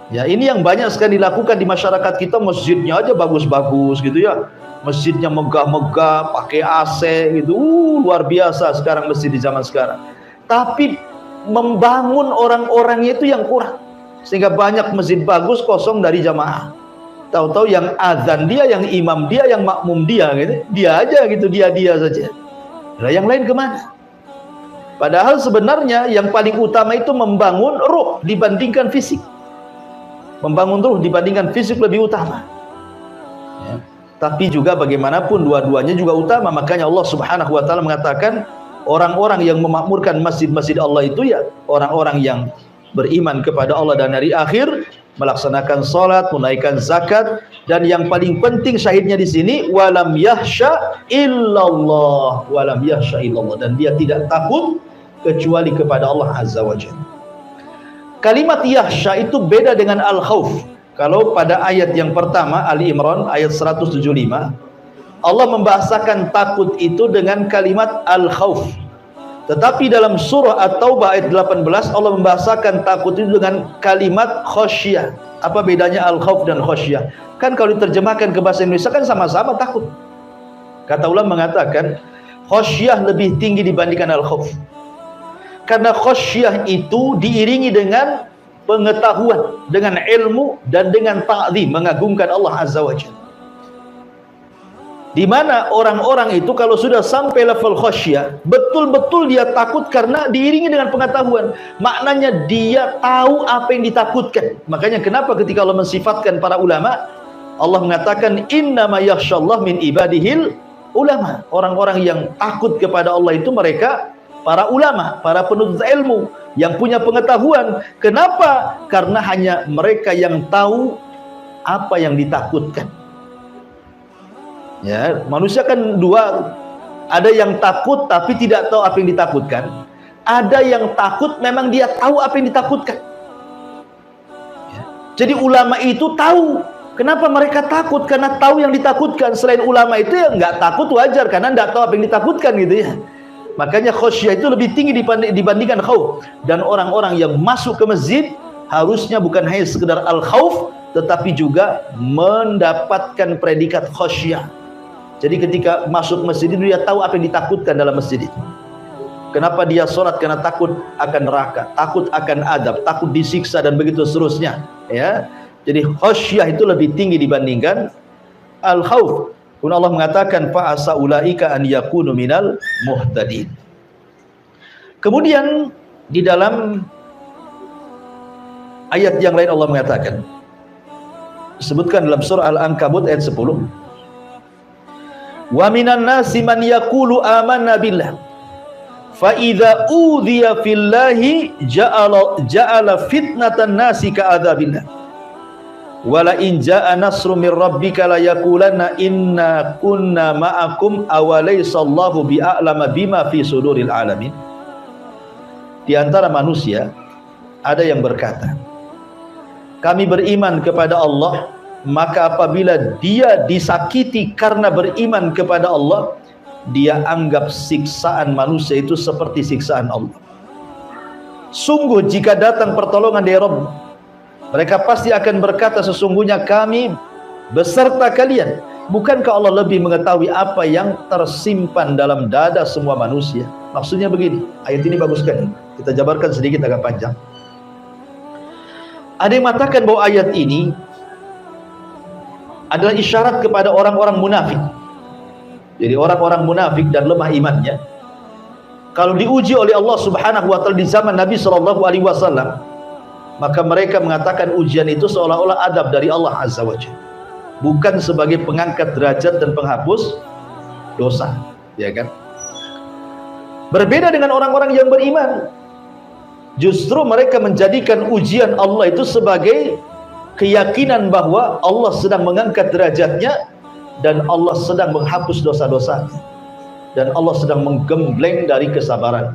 Ya, ini yang banyak sekali dilakukan di masyarakat kita. Masjidnya aja bagus-bagus gitu ya. Masjidnya megah-megah, pakai AC gitu. Luar biasa sekarang masjid di zaman sekarang. Tapi membangun orang-orangnya itu yang kurang. Sehingga banyak masjid bagus kosong dari jamaah. Tahu-tahu yang azan dia, yang imam dia, yang makmum dia gitu. Dia aja gitu, dia saja. Nah, yang lain kemana? Padahal sebenarnya yang paling utama itu membangun ruh dibandingkan fisik. Membangun ruh dibandingkan fisik lebih utama. Ya. Tapi juga bagaimanapun dua-duanya juga utama. Makanya Allah Subhanahu wa taala mengatakan orang-orang yang memakmurkan masjid-masjid Allah itu ya orang-orang yang beriman kepada Allah dan hari akhir, melaksanakan salat, menunaikan zakat, dan yang paling penting syahidnya di sini walam yahsya illallah, walam yahsya illallah, dan dia tidak takut kecuali kepada Allah Azza wa Jalla. Kalimat yahsya itu beda dengan al-khauf. Kalau pada ayat yang pertama Ali Imran ayat 175, Allah membahasakan takut itu dengan kalimat al-khauf. Tetapi dalam surah At-Taubah ayat 18 Allah membahasakan takut itu dengan kalimat khasyah. Apa bedanya al-khauf dan khasyah? Kan kalau diterjemahkan ke bahasa Indonesia kan sama-sama takut. Kata ulama mengatakan khasyah lebih tinggi dibandingkan al-khauf. Karena khasyah itu diiringi dengan pengetahuan, dengan ilmu, dan dengan ta'zim, mengagungkan Allah Azza wa Jalla. Di mana orang-orang itu kalau sudah sampai level khasyah, betul-betul dia takut karena diiringi dengan pengetahuan. Maknanya dia tahu apa yang ditakutkan. Makanya kenapa ketika Allah mensifatkan para ulama, Allah mengatakan innama yakhsyallah min ibadihil ulama. Orang-orang yang takut kepada Allah itu mereka para ulama, para penuntut ilmu yang punya pengetahuan. Kenapa? Karena hanya mereka yang tahu apa yang ditakutkan. Ya, manusia kan dua, ada yang takut tapi tidak tahu apa yang ditakutkan, ada yang takut memang dia tahu apa yang ditakutkan. Ya. Jadi ulama itu tahu. Kenapa mereka takut? Karena tahu yang ditakutkan. Selain ulama itu yang nggak takut wajar karena nggak tahu apa yang ditakutkan gitu ya. Makanya khasyah itu lebih tinggi dibandingkan khauf. Dan orang-orang yang masuk ke masjid harusnya bukan hanya sekedar al-khauf, tetapi juga mendapatkan predikat khasyah. Jadi ketika masuk masjid itu dia tahu apa yang ditakutkan dalam masjid itu. Kenapa dia sholat? Karena takut akan neraka, takut akan adab, takut disiksa dan begitu seterusnya. Ya, jadi khasyah itu lebih tinggi dibandingkan al-khauf. Kemudian Allah mengatakan fa asa ulaika an yakunu minal muhtadin. Kemudian di dalam ayat yang lain Allah mengatakan, disebutkan dalam surah Al-Ankabut ayat 10, wa minan nasi man yaqulu amanna billah fa idza udhiya fillahi ja'ala fitnatan nasi ka'adzabillah wala in ja'a nasrun min rabbika la yaqulanna inna kunna ma'akum awalaysa Allahu bi'a'lama bima fi suduril alamin. Di antara manusia ada yang berkata, kami beriman kepada Allah, maka apabila dia disakiti karena beriman kepada Allah, dia anggap siksaan manusia itu seperti siksaan Allah. Sungguh jika datang pertolongan dari Rabb, mereka pasti akan berkata, sesungguhnya kami beserta kalian. Bukankah Allah lebih mengetahui apa yang tersimpan dalam dada semua manusia? Maksudnya begini, ayat ini bagus sekali. Kita jabarkan sedikit agak panjang. Ada yang mengatakan bahwa ayat ini adalah isyarat kepada orang-orang munafik. Jadi orang-orang munafik dan lemah imannya, kalau diuji oleh Allah Subhanahu wa taala di zaman Nabi sallallahu alaihi wasallam, maka mereka mengatakan ujian itu seolah-olah adab dari Allah Azza wa Jalla, bukan sebagai pengangkat derajat dan penghapus dosa, ya kan? Berbeda dengan orang-orang yang beriman, justru mereka menjadikan ujian Allah itu sebagai keyakinan bahwa Allah sedang mengangkat derajatnya dan Allah sedang menghapus dosa-dosanya dan Allah sedang menggembleng dari kesabaran.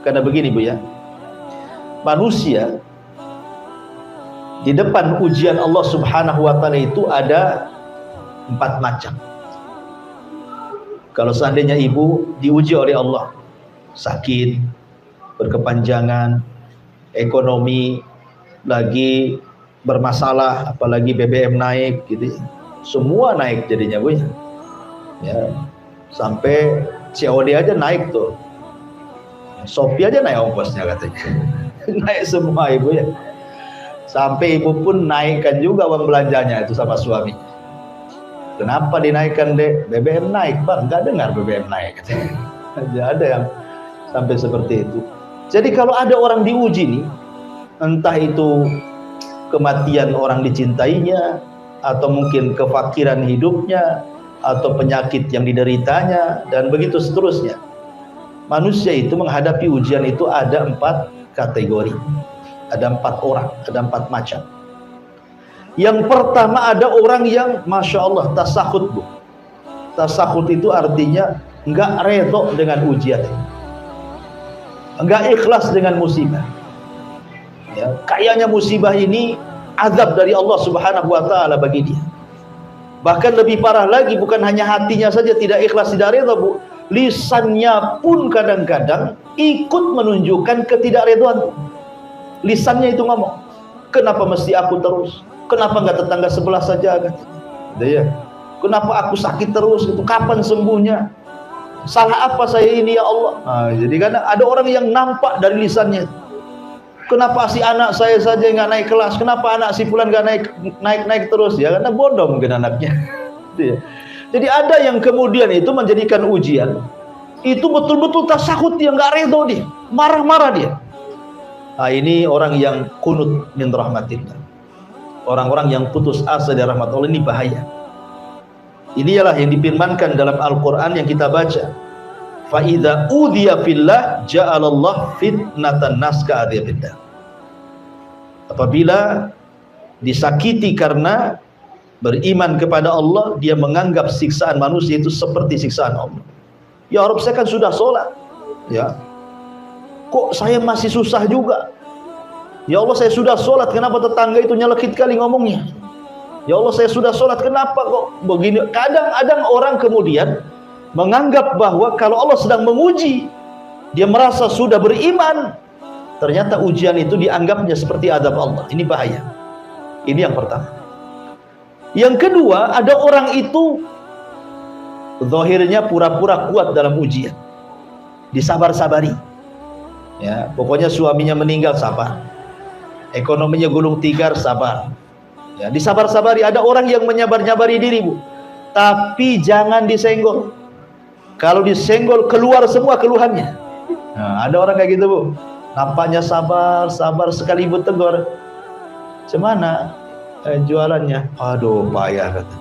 Karena begini Bu ya, manusia di depan ujian Allah Subhanahu wa taala itu ada 4 macam. Kalau seandainya ibu diuji oleh Allah, sakit, berkepanjangan, ekonomi lagi bermasalah, apalagi BBM naik gitu, semua naik jadinya Bu ya, sampai COD aja naik tuh, Shopee aja naik ongkosnya katanya. Naik semua ibu ya, sampai ibu pun naikkan juga uang belanjanya itu sama suami. Kenapa dinaikkan dek? BBM naik bang, nggak dengar BBM naik katanya. Ada yang sampai seperti itu. Jadi kalau ada orang diuji nih, entah itu kematian orang dicintainya, atau mungkin kefakiran hidupnya, atau penyakit yang dideritanya, dan begitu seterusnya. Manusia itu menghadapi ujian itu ada 4 kategori, ada 4 orang, ada 4 macam. Yang pertama ada orang yang Masya Allah tasakhut Bu. Tasakhut itu artinya enggak redho dengan ujian, enggak ikhlas dengan musibah ya, kayaknya musibah ini azab dari Allah Subhanahu wa taala bagi dia. Bahkan lebih parah lagi, bukan hanya hatinya saja tidak ikhlas, tidak redha Bu, lisannya pun kadang-kadang ikut menunjukkan ketidakredhaan. Lisannya itu ngomong, kenapa mesti aku terus? Kenapa enggak tetangga sebelah saja katanya. Ya. Kenapa aku sakit terus gitu? Kapan sembuhnya? Salah apa saya ini ya Allah? Nah, jadi kan ada orang yang nampak dari lisannya. Kenapa si anak saya saja nggak naik kelas? Kenapa anak si fulan nggak naik terus? Ya karena bodoh mungkin anaknya. Jadi ada yang kemudian itu menjadikan ujian itu betul-betul tasakhut, dia nggak redho, dia marah-marah dia. Nah, ini orang yang kunut min rahmatillah, orang-orang yang putus asa dari rahmat Allah. Ini bahaya. Inilah yang difirmankan dalam Al-Quran yang kita baca, fa idza udhiya fillah ja'alallah fitnatan nas ka'adzabillah. Apabila disakiti karena beriman kepada Allah, dia menganggap siksaan manusia itu seperti siksaan Allah. Ya Rabb, saya kan sudah sholat ya, kok saya masih susah juga. Ya Allah, saya sudah sholat, kenapa tetangga itu nyelekit kali ngomongnya? Ya Allah, saya sudah sholat, kenapa kok begini? Kadang-kadang orang kemudian menganggap bahwa kalau Allah sedang menguji, dia merasa sudah beriman, ternyata ujian itu dianggapnya seperti adab Allah. Ini bahaya. Ini yang pertama. Yang kedua, ada orang itu zahirnya pura-pura kuat dalam ujian, disabar-sabari. Ya, pokoknya suaminya meninggal, sabar. Ekonominya gulung tikar, sabar. Ya, disabar-sabari. Ada orang yang menyabar-nyabari diri, Bu. Tapi jangan disenggol. Kalau disenggol keluar semua keluhannya. Nah, ada orang kayak gitu, Bu. Nampaknya sabar, sekali Ibu tegur. Cemana jualannya? Aduh, payah kata.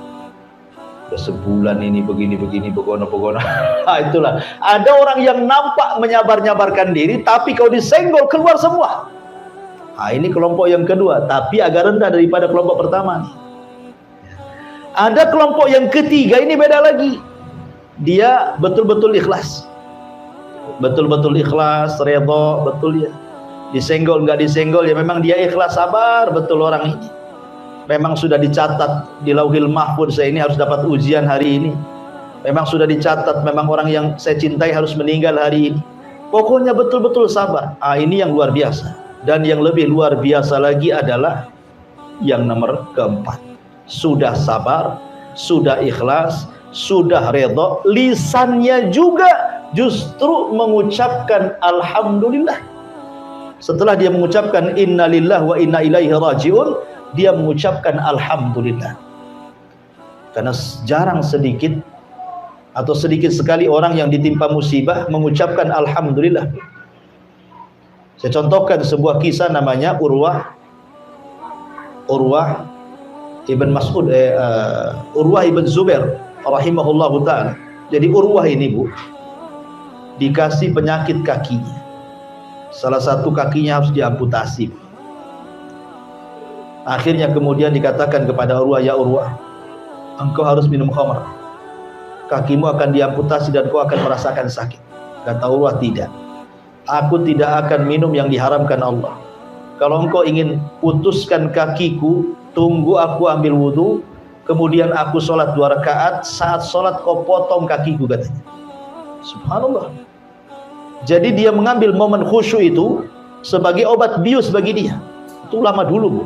Udah sebulan ini begini, begono. Nah, itulah. Ada orang yang nampak menyabar-nyabarkan diri, tapi kalau disenggol keluar semua. Nah, ini kelompok yang kedua, tapi agak rendah daripada kelompok pertama. Ada kelompok yang ketiga, ini beda lagi. Dia betul-betul ikhlas. Betul-betul ikhlas, redha, betul ya. Disenggol nggak disenggol ya memang dia ikhlas, sabar betul orang ini. Memang sudah dicatat di Lauhil Mahfuz, saya ini harus dapat ujian hari ini. Memang sudah dicatat, memang orang yang saya cintai harus meninggal hari ini. Pokoknya betul-betul sabar. Ah, ini yang luar biasa. Dan yang lebih luar biasa lagi adalah yang nomor keempat. Sudah sabar, sudah ikhlas, sudah redha, lisannya juga justru mengucapkan alhamdulillah. Setelah dia mengucapkan innalillahi wa inna ilaihi rajiun, dia mengucapkan alhamdulillah. Karena jarang sedikit atau sedikit sekali orang yang ditimpa musibah mengucapkan alhamdulillah. Saya contohkan sebuah kisah namanya Urwah ibn Mas'ud, Urwah ibn Zubair rahimahullahu ta'ala. Jadi Urwah ini, Bu, dikasih penyakit kakinya. Salah satu kakinya harus diamputasi. Akhirnya kemudian dikatakan kepada Urwah, ya Urwah, engkau harus minum khamar. Kakimu akan diamputasi dan kau akan merasakan sakit. Kata Urwah, tidak. Aku tidak akan minum yang diharamkan Allah. Kalau engkau ingin putuskan kakiku, tunggu aku ambil wudu, kemudian aku sholat 2 rakaat. Saat sholat kau potong kakiku, katanya. Subhanallah. Jadi dia mengambil momen khusyuk itu sebagai obat bius bagi dia. Itu lama dulu, Bu.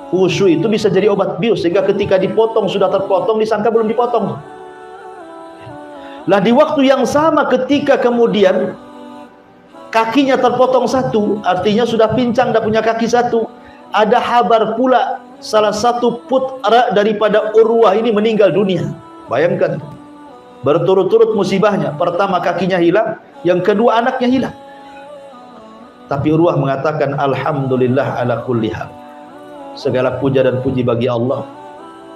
Khusyuk itu bisa jadi obat bius, sehingga ketika dipotong sudah terpotong, disangka belum dipotong. Lah di waktu yang sama ketika kemudian kakinya terpotong satu, artinya sudah pincang, dah punya kaki satu. Ada kabar pula salah satu putra daripada Urwah ini meninggal dunia. Bayangkan, berturut-turut musibahnya. Pertama kakinya hilang, yang kedua anaknya hilang. Tapi Urwah mengatakan alhamdulillah ala kulli hal. Segala puja dan puji bagi Allah.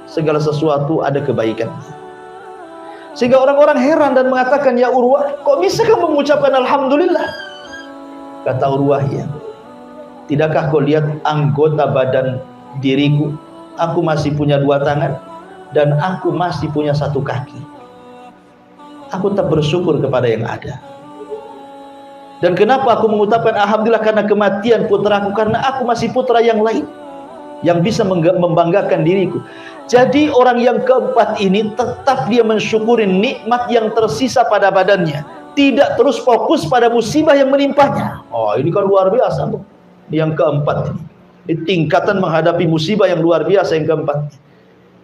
Segala sesuatu ada kebaikan. Sehingga orang-orang heran dan mengatakan, ya Urwah, kok bisa kamu mengucapkan alhamdulillah? Kata Urwah, ya. Tidakkah kau lihat anggota badan diriku? Aku masih punya 2 tangan dan aku masih punya 1 kaki. Aku tak bersyukur kepada yang ada. Dan kenapa aku mengucapkan alhamdulillah? Karena kematian putraku, karena aku masih putra yang lain yang bisa membanggakan diriku. Jadi orang yang keempat ini tetap dia mensyukuri nikmat yang tersisa pada badannya, tidak terus fokus pada musibah yang menimpanya. Oh, ini kan luar biasa, Bu. Yang keempat ini tingkatan menghadapi musibah yang luar biasa yang keempat.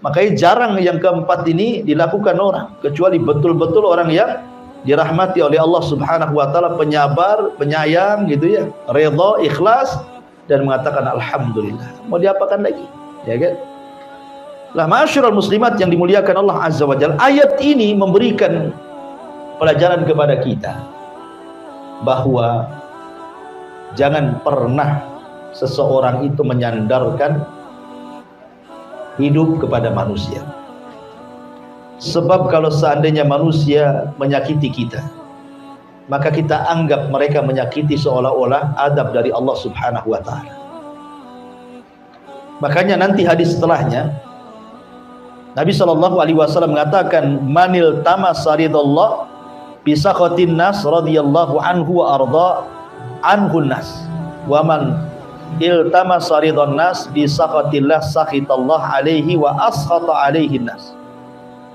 Makanya jarang yang keempat ini dilakukan orang, kecuali betul-betul orang yang dirahmati oleh Allah Subhanahu wa taala, penyabar, penyayang gitu ya, redha, ikhlas dan mengatakan alhamdulillah. Mau diapakan lagi? Ya kan? Lah ma'asyiral muslimat yang dimuliakan Allah Azza wa Jalla, ayat ini memberikan pelajaran kepada kita bahwa jangan pernah seseorang itu menyandarkan hidup kepada manusia. Sebab kalau seandainya manusia menyakiti kita, maka kita anggap mereka menyakiti seolah-olah adab dari Allah Subhanahu wa taala. Makanya nanti hadis setelahnya Nabi SAW mengatakan, manil tamasaridallah bisakhatin nas radhiyallahu anhu wa arda anhun nas, wa man iltamasaridon nas bisakhatillah sakhitallah alaihi wa askhata alaihi nas.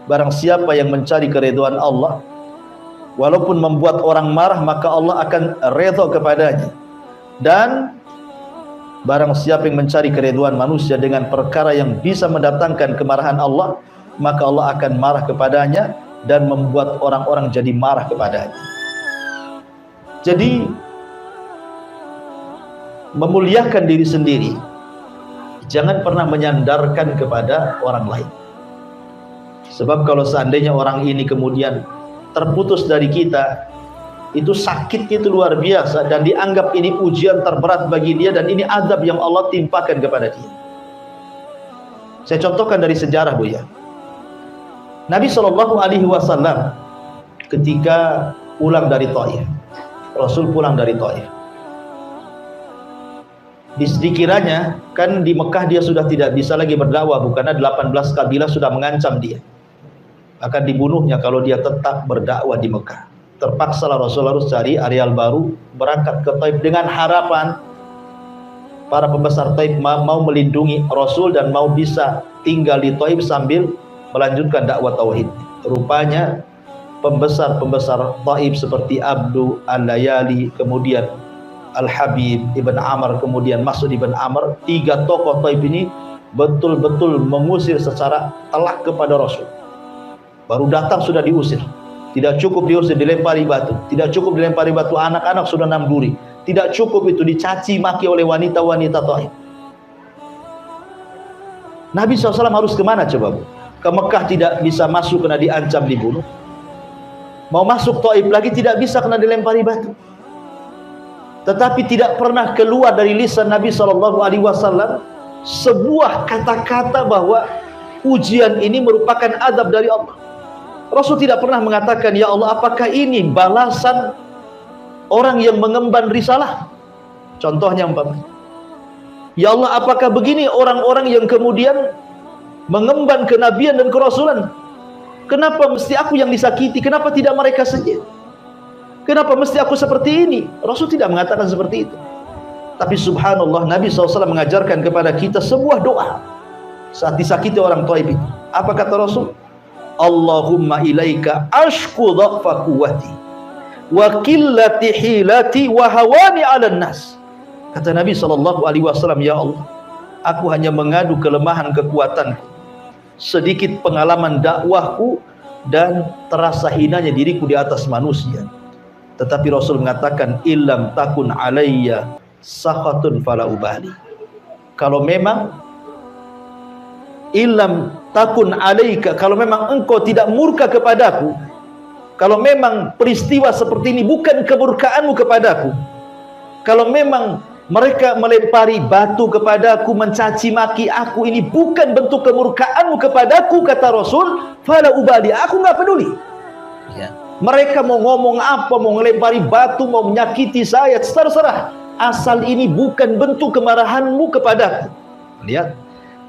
Barang siapa yang mencari keridhaan Allah Walaupun membuat orang marah, maka Allah akan redha kepadanya. Dan barang siapa yang mencari keridhaan manusia dengan perkara yang bisa mendatangkan kemarahan Allah, maka Allah akan marah kepadanya dan membuat orang-orang jadi marah kepadanya. Jadi memuliakan diri sendiri, jangan pernah menyandarkan kepada orang lain. Sebab kalau seandainya orang ini kemudian terputus dari kita, itu sakitnya itu luar biasa, dan dianggap ini ujian terberat bagi dia, dan ini azab yang Allah timpakan kepada dia. Saya contohkan dari sejarah, Bu ya. Nabi SAW ketika pulang dari Taif, Rasul pulang dari Taif, dikiranya kan di Mekah dia sudah tidak bisa lagi berdakwah, karena 18 kabilah sudah mengancam dia akan dibunuhnya kalau dia tetap berdakwah di Mekah. Terpaksalah Rasul harus cari areal baru, berangkat ke Taif dengan harapan para pembesar Taif mau melindungi Rasul dan mau bisa tinggal di Taif sambil melanjutkan dakwah tauhid. Rupanya pembesar-pembesar Taif seperti Abdu Al-Layali, kemudian Al-Habib Ibn Amr, kemudian Mas'ud Ibn Amr, 3 tokoh Taif ini betul-betul mengusir secara telak kepada Rasul. Baru datang sudah diusir. Tidak cukup diusir, dilempari batu. Tidak cukup dilempari batu, anak-anak sudah nanduri. Tidak cukup itu, dicaci maki oleh wanita-wanita Taif. Nabi SAW harus kemana coba, Bu? Ke Mekah tidak bisa masuk karena diancam dibunuh. Mau masuk Taif lagi tidak bisa karena dilempari batu. Tetapi tidak pernah keluar dari lisan Nabi SAW sebuah kata-kata bahwa ujian ini merupakan azab dari Allah. Rasul tidak pernah mengatakan, ya Allah, apakah ini balasan orang yang mengemban risalah? Contohnya umpamanya, ya Allah, apakah begini orang-orang yang kemudian mengemban kenabian dan kerasulan? Kenapa mesti aku yang disakiti? Kenapa tidak mereka saja? Kenapa mesti aku seperti ini? Rasul tidak mengatakan seperti itu. Tapi subhanallah, Nabi SAW mengajarkan kepada kita sebuah doa saat disakiti orang Taif itu. Apa kata Rasul? Allahumma ilaika ashku dha'fa quwwati wa qillati hilati wa hawani 'alan nas. Kata Nabi SAW, ya Allah, aku hanya mengadu kelemahan kekuatanku, sedikit pengalaman dakwahku, dan terasa hinanya diriku di atas manusia. Tetapi Rasul mengatakan, illam takun alayya sakhatun fala ubali. Kalau memang illam takun alaika, kalau memang engkau tidak murka kepadaku, kalau memang peristiwa seperti ini bukan kemurkaanmu kepadaku, kalau memang mereka melempari batu kepadaku, mencaci maki aku, ini bukan bentuk kemurkaanmu kepadaku, kata Rasul, fala ubali, aku nggak peduli. Ya. Mereka mau ngomong apa, mau melempari batu, mau menyakiti saya, terserah, asal ini bukan bentuk kemarahanmu kepadaku. Lihat,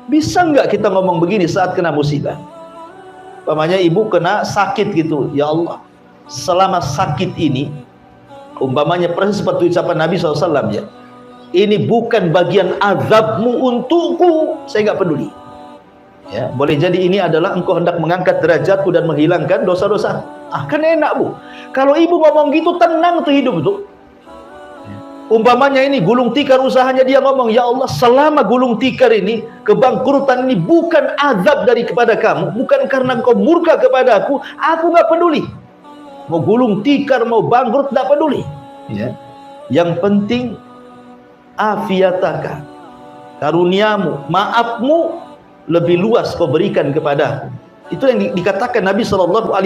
bisa nggak kita ngomong begini saat kena musibah? Umpamanya ibu kena sakit gitu, ya Allah, selama sakit ini, umpamanya persis seperti ucapan Nabi SAW, ya, ini bukan bagian azabmu untukku, saya nggak peduli. Ya, boleh jadi ini adalah engkau hendak mengangkat derajatku dan menghilangkan dosa-dosa. Kan enak, Bu. Kalau ibu ngomong gitu, tenang tuh hidup tuh. Umpamanya ini gulung tikar usahanya, dia ngomong, ya Allah, selama gulung tikar ini, kebangkrutan ini bukan azab dari kepada kamu, bukan karena engkau murka kepada aku nggak peduli. Mau gulung tikar, mau bangkrut, nggak peduli. Ya. Yang penting afiataka, karuniamu, maafmu lebih luas kau berikan kepada aku. Itu yang dikatakan Nabi SAW,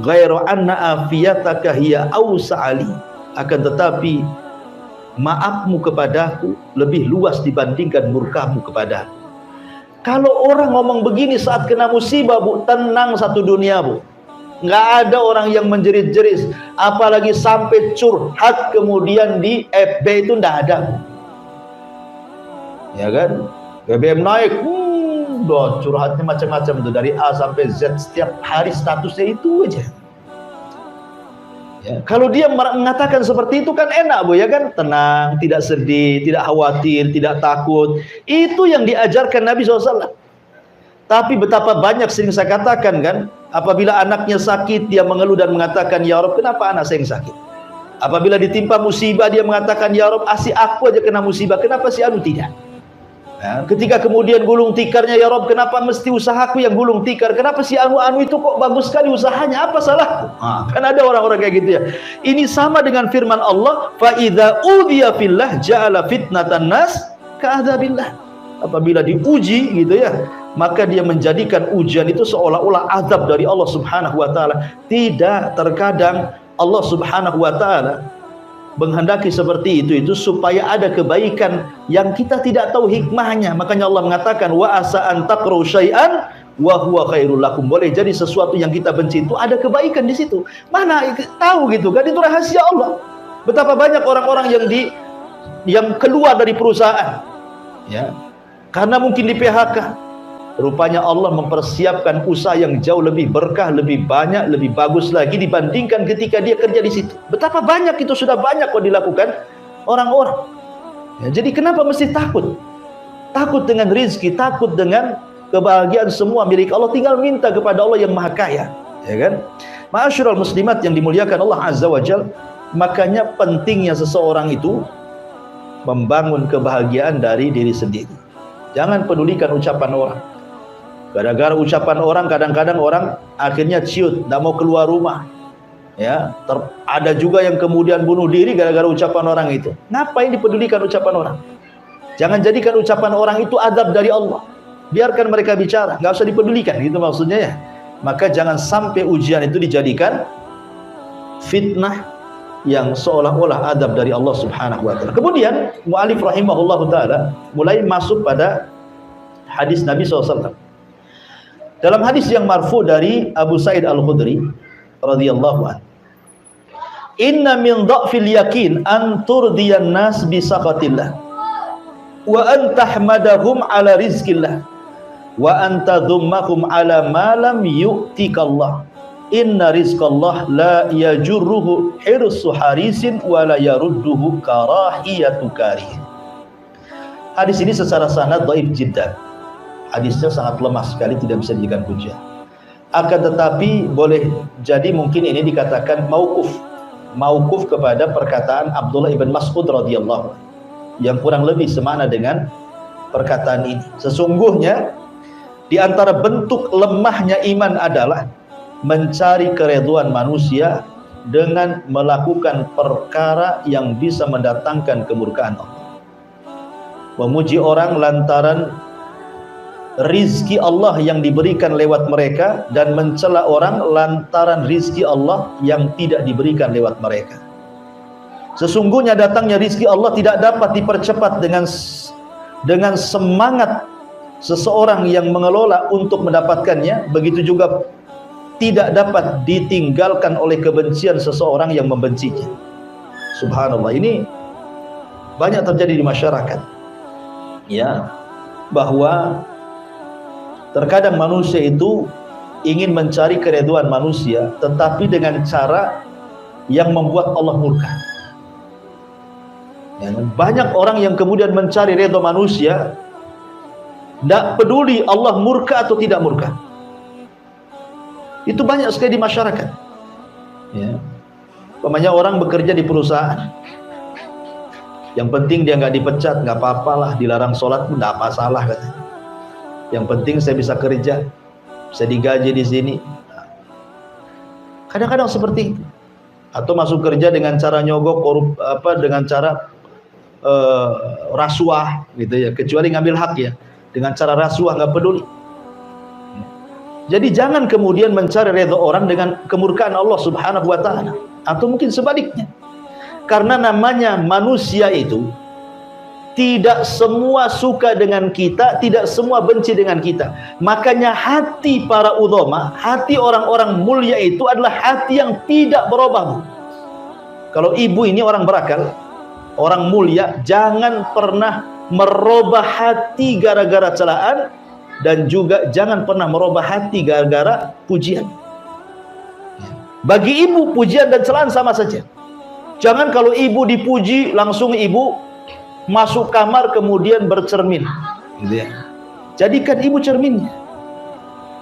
ghairu anna afiyataka hiya awsa'ali, akan tetapi maafmu kepadaku lebih luas dibandingkan murkamu kepadaku. Kalau orang ngomong begini saat kena musibah, Bu, tenang satu dunia, Bu. Nggak ada orang yang menjerit-jerit, apalagi sampai curhat kemudian di FB, itu nggak ada, Bu. Ya kan? BBM naik, udah curhatnya macam-macam tuh, dari A sampai Z, setiap hari statusnya itu aja. Ya, kalau dia mengatakan seperti itu kan enak, Bu, ya kan? Tenang, tidak sedih, tidak khawatir, tidak takut. Itu yang diajarkan Nabi SAW. Tapi betapa banyak sering saya katakan kan, apabila anaknya sakit dia mengeluh dan mengatakan, ya Rabb, kenapa anak saya yang sakit? Apabila ditimpa musibah dia mengatakan, ya Rabb, asi aku aja kena musibah, kenapa si anu tidak? Nah, ketika kemudian gulung tikarnya, ya Rabb, kenapa mesti usahaku yang gulung tikar? Kenapa si anu-anu itu kok bagus sekali usahanya? Apa salahku? Kan ada orang-orang kayak gitu ya. Ini sama dengan firman Allah, fa idza udhiya fillah ja'ala fitnatan nas ka'adzabillah. Apabila diuji gitu ya, maka dia menjadikan ujian itu seolah-olah azab dari Allah Subhanahu wa taala. Tidak, terkadang Allah Subhanahu wa taala menghendaki seperti itu supaya ada kebaikan yang kita tidak tahu hikmahnya. Makanya Allah mengatakan, wa asa an taqru syai'an wa huwa khairul lakum. Boleh jadi sesuatu yang kita benci itu ada kebaikan di situ. Mana tahu gitu kan, itu rahasia Allah. Betapa banyak orang-orang yang keluar dari perusahaan ya, karena mungkin di PHK. Rupanya Allah mempersiapkan usaha yang jauh lebih berkah, lebih banyak, lebih bagus lagi dibandingkan ketika dia kerja di situ. Betapa banyak itu, sudah banyak kok dilakukan orang-orang. Ya, jadi kenapa mesti takut? Takut dengan rizki, takut dengan kebahagiaan semua milik Allah. Tinggal minta kepada Allah yang Maha Kaya, ya kan? Ma'asyiral muslimat yang dimuliakan Allah Azza wa Jalla, makanya pentingnya seseorang itu membangun kebahagiaan dari diri sendiri. Jangan pedulikan ucapan orang. Gara-gara ucapan orang, kadang-kadang orang akhirnya ciut, tidak mau keluar rumah. Ya, ada juga yang kemudian bunuh diri gara-gara ucapan orang itu. Ngapain dipedulikan ucapan orang? Jangan jadikan ucapan orang itu adab dari Allah. Biarkan mereka bicara, nggak usah dipedulikan, gitu maksudnya ya. Maka jangan sampai ujian itu dijadikan fitnah yang seolah-olah adab dari Allah Subhanahu wa taala. Kemudian mu'alif rahimahullahu taala mulai masuk pada hadis Nabi SAW. Dalam hadis yang marfu dari Abu Sa'id Al-Khudri radhiyallahu anhu, inna min dha'fil yakin an turdiyan nas bi saqatillah wa an tahmadahum ala rizqillah wa an tadhummahum ala ma lam yu'tikallah. Inna rizqallah la yajurruhu hirsu harisin wa la yarudduhu karahiyatu karih. Hadis ini secara sanad dhaif jiddan. Hadisnya sangat lemah sekali, tidak bisa dijadikan hujjah. Akan tetapi boleh jadi mungkin ini dikatakan mauquf kepada perkataan Abdullah ibn Mas'ud radhiyallahu anhu, yang kurang lebih semana dengan perkataan ini. Sesungguhnya di antara bentuk lemahnya iman adalah mencari keridhaan manusia dengan melakukan perkara yang bisa mendatangkan kemurkaan Allah. Memuji orang lantaran rizki Allah yang diberikan lewat mereka, dan mencela orang lantaran rizki Allah yang tidak diberikan lewat mereka. Sesungguhnya datangnya rizki Allah tidak dapat dipercepat dengan semangat seseorang yang mengelola untuk mendapatkannya. Begitu juga tidak dapat ditinggalkan oleh kebencian seseorang yang membencinya. Subhanallah, ini banyak terjadi di masyarakat ya, bahwa terkadang manusia itu ingin mencari keridhaan manusia, tetapi dengan cara yang membuat Allah murka. Ya, banyak orang yang kemudian mencari ridha manusia, tidak peduli Allah murka atau tidak murka. Itu banyak sekali di masyarakat. Ya, umpamanya orang bekerja di perusahaan, yang penting dia nggak dipecat, nggak apa-apalah, dilarang sholat pun nggak apa salah katanya. Yang penting saya bisa kerja, bisa digaji di sini. Kadang-kadang seperti itu. Atau masuk kerja dengan cara nyogok, dengan cara rasuah gitu ya, kecuali ngambil hak ya, dengan cara rasuah nggak peduli. Jadi jangan kemudian mencari redha orang dengan kemurkaan Allah Subhanahu wa taala, atau mungkin sebaliknya. Karena namanya manusia itu tidak semua suka dengan kita, tidak semua benci dengan kita. Makanya hati para udhama, hati orang-orang mulia itu adalah hati yang tidak berubah. Kalau ibu ini orang berakal, orang mulia, jangan pernah merubah hati gara-gara celaan, dan juga jangan pernah merubah hati gara-gara pujian. Bagi ibu, pujian dan celaan sama saja. Jangan kalau ibu dipuji langsung ibu masuk kamar kemudian bercermin gitu ya. Jadikan ibu cerminnya.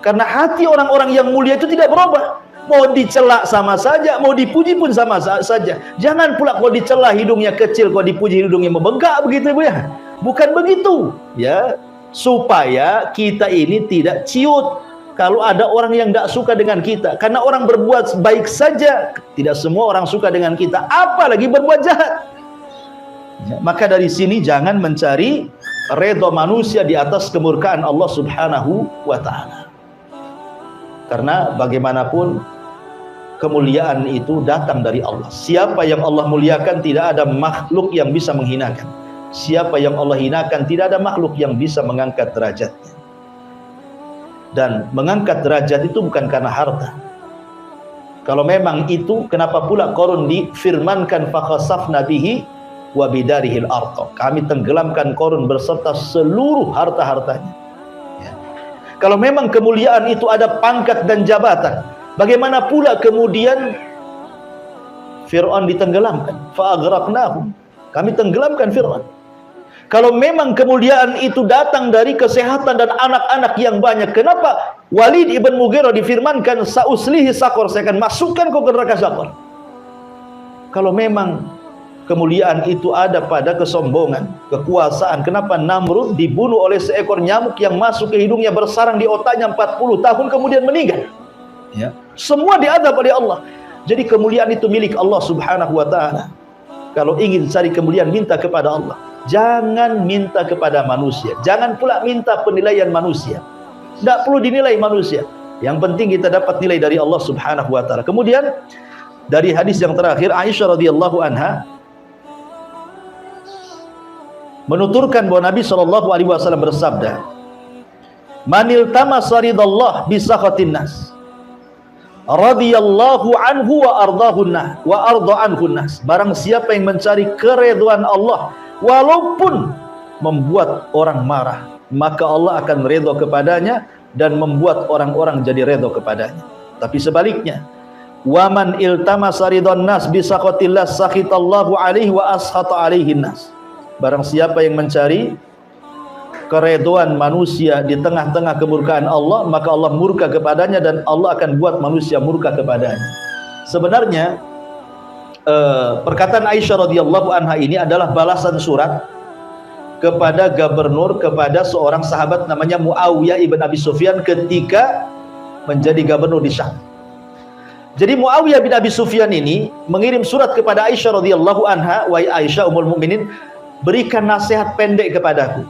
Karena hati orang-orang yang mulia itu tidak berubah. Mau dicela sama saja, mau dipuji pun sama saja. Jangan pula kalau dicela hidungnya kecil, kalau dipuji hidungnya membengkak, begitu Ibu ya. Bukan begitu, ya. Supaya kita ini tidak ciut kalau ada orang yang tidak suka dengan kita. Karena orang berbuat baik saja, tidak semua orang suka dengan kita, apalagi berbuat jahat. Ya, maka dari sini jangan mencari redha manusia di atas kemurkaan Allah Subhanahu wa ta'ala. Karena bagaimanapun kemuliaan itu datang dari Allah. Siapa yang Allah muliakan, tidak ada makhluk yang bisa menghinakan. Siapa yang Allah hinakan, tidak ada makhluk yang bisa mengangkat derajatnya. Dan mengangkat derajat itu bukan karena harta. Kalau memang itu, kenapa pula Qarun difirmankan fakhasafna bihi wa bidarihil ardh. Kami tenggelamkan Qarun berserta seluruh harta-hartanya. Kalau memang kemuliaan itu ada pangkat dan jabatan, bagaimana pula kemudian Fir'aun ditenggelamkan? Fa'aghraqnahum. Kami tenggelamkan Fir'aun. Kalau memang kemuliaan itu datang dari kesehatan dan anak-anak yang banyak, kenapa Walid ibn Mughirah difirmankan sa'uslihi saqar, saya akan masukkan kau ke neraka saqar? Kalau memang kemuliaan itu ada pada kesombongan, kekuasaan, kenapa Namrud dibunuh oleh seekor nyamuk yang masuk ke hidungnya, bersarang di otaknya 40 tahun kemudian meninggal? Ya, semua diadab oleh Allah. Jadi kemuliaan itu milik Allah Subhanahu wa ta'ala. Kalau ingin cari kemuliaan, minta kepada Allah. Jangan minta kepada manusia. Jangan pula minta penilaian manusia. Tidak perlu dinilai manusia. Yang penting kita dapat nilai dari Allah Subhanahu wa ta'ala. Kemudian dari hadis yang terakhir, Aisyah radhiyallahu anha menuturkan bahwa Nabi SAW bersabda, "Manil tamasa ridallah bisakhatin nas, radhiyallahu anhu wa arda anhu nas." Barang siapa yang mencari keridhaan Allah walaupun membuat orang marah, maka Allah akan redha kepadanya dan membuat orang-orang jadi redha kepadanya. Tapi sebaliknya, wa man iltamasa ridhan nas bisakhatillah sakhitallahu alaihi wa ashata alaihi nas. Barang siapa yang mencari keridhaan manusia di tengah-tengah kemurkaan Allah, maka Allah murka kepadanya dan Allah akan buat manusia murka kepadanya. Sebenarnya perkataan Aisyah radhiyallahu anha ini adalah balasan surat kepada gubernur, kepada seorang sahabat namanya Muawiyah ibn Abi Sufyan ketika menjadi gubernur di Syam. Jadi Muawiyah bin Abi Sufyan ini mengirim surat kepada Aisyah radhiyallahu anha, "Wahai Aisyah ummul mukminin, berikan nasihat pendek kepadaku,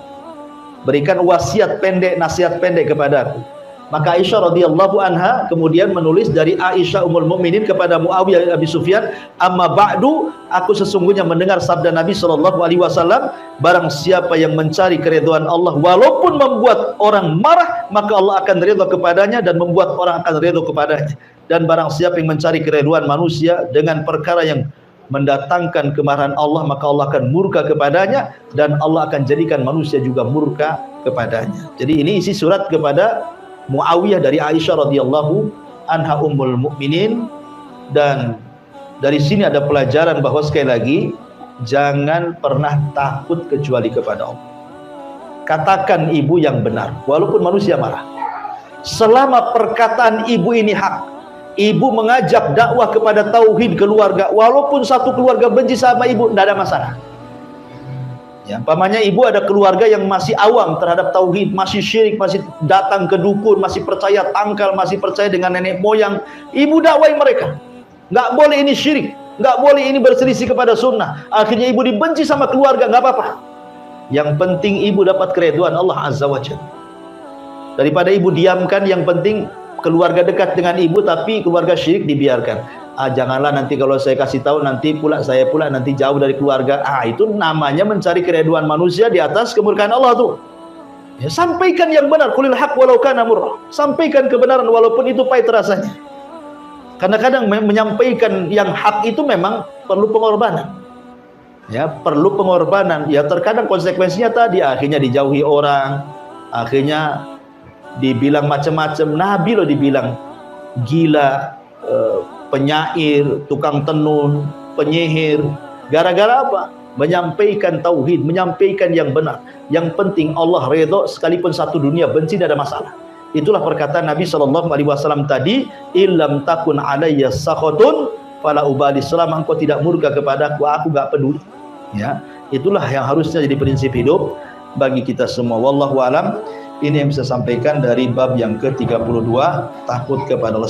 berikan wasiat pendek, nasihat pendek kepadaku." Maka Aisyah radhiyallahu anha kemudian menulis dari Aisyah ummul mukminin kepada Muawiyah bin Abi Sufyan, "Amma ba'du, aku sesungguhnya mendengar sabda Nabi sallallahu alaihi wasallam, barang siapa yang mencari keridhaan Allah walaupun membuat orang marah, maka Allah akan ridha kepadanya dan membuat orang akan ridha kepadanya. Dan barang siapa yang mencari keridhaan manusia dengan perkara yang mendatangkan kemarahan Allah, maka Allah akan murka kepadanya dan Allah akan jadikan manusia juga murka kepadanya." Jadi ini isi surat kepada Muawiyah dari Aisyah radhiyallahu anha ummul mukminin. Dan dari sini ada pelajaran bahwa sekali lagi jangan pernah takut kecuali kepada Allah. Katakan ibu yang benar walaupun manusia marah. Selama perkataan ibu ini hak, ibu mengajak dakwah kepada tauhid keluarga, walaupun satu keluarga benci sama ibu, tidak ada masalah. Ya, umpamanya ibu ada keluarga yang masih awam terhadap tauhid, masih syirik, masih datang ke dukun, masih percaya tangkal, masih percaya dengan nenek moyang, ibu dakwai mereka. Nggak boleh ini syirik, nggak boleh ini berselisih kepada sunnah. Akhirnya ibu dibenci sama keluarga, nggak apa-apa. Yang penting ibu dapat keridhaan Allah Azza wa Jalla. Daripada ibu diamkan, yang penting keluarga dekat dengan ibu tapi keluarga syirik dibiarkan. Janganlah nanti kalau saya kasih tahu nanti saya pula nanti jauh dari keluarga. Itu namanya mencari keridhaan manusia di atas kemurkaan Allah tuh. Ya, sampaikan yang benar, qulil haq walau kana murra. Sampaikan kebenaran walaupun itu pahit rasanya. Kadang-kadang menyampaikan yang hak itu memang perlu pengorbanan. Ya, perlu pengorbanan. Ya, terkadang konsekuensinya tadi akhirnya dijauhi orang, akhirnya dibilang macam-macam. Nabi loh dibilang gila, penyair, tukang tenun, penyihir. Gara-gara apa? Menyampaikan tauhid, menyampaikan yang benar. Yang penting Allah redha, sekalipun satu dunia benci, tidak ada masalah. Itulah perkataan Nabi SAW tadi, illam takun alayya sakhotun fala ubali, selama engkau tidak murka kepadaku, aku gak peduli. Ya, itulah yang harusnya jadi prinsip hidup bagi kita semua. Wallahu alam. Ini yang bisa sampaikan dari bab yang ke-32, takut kepada Allah.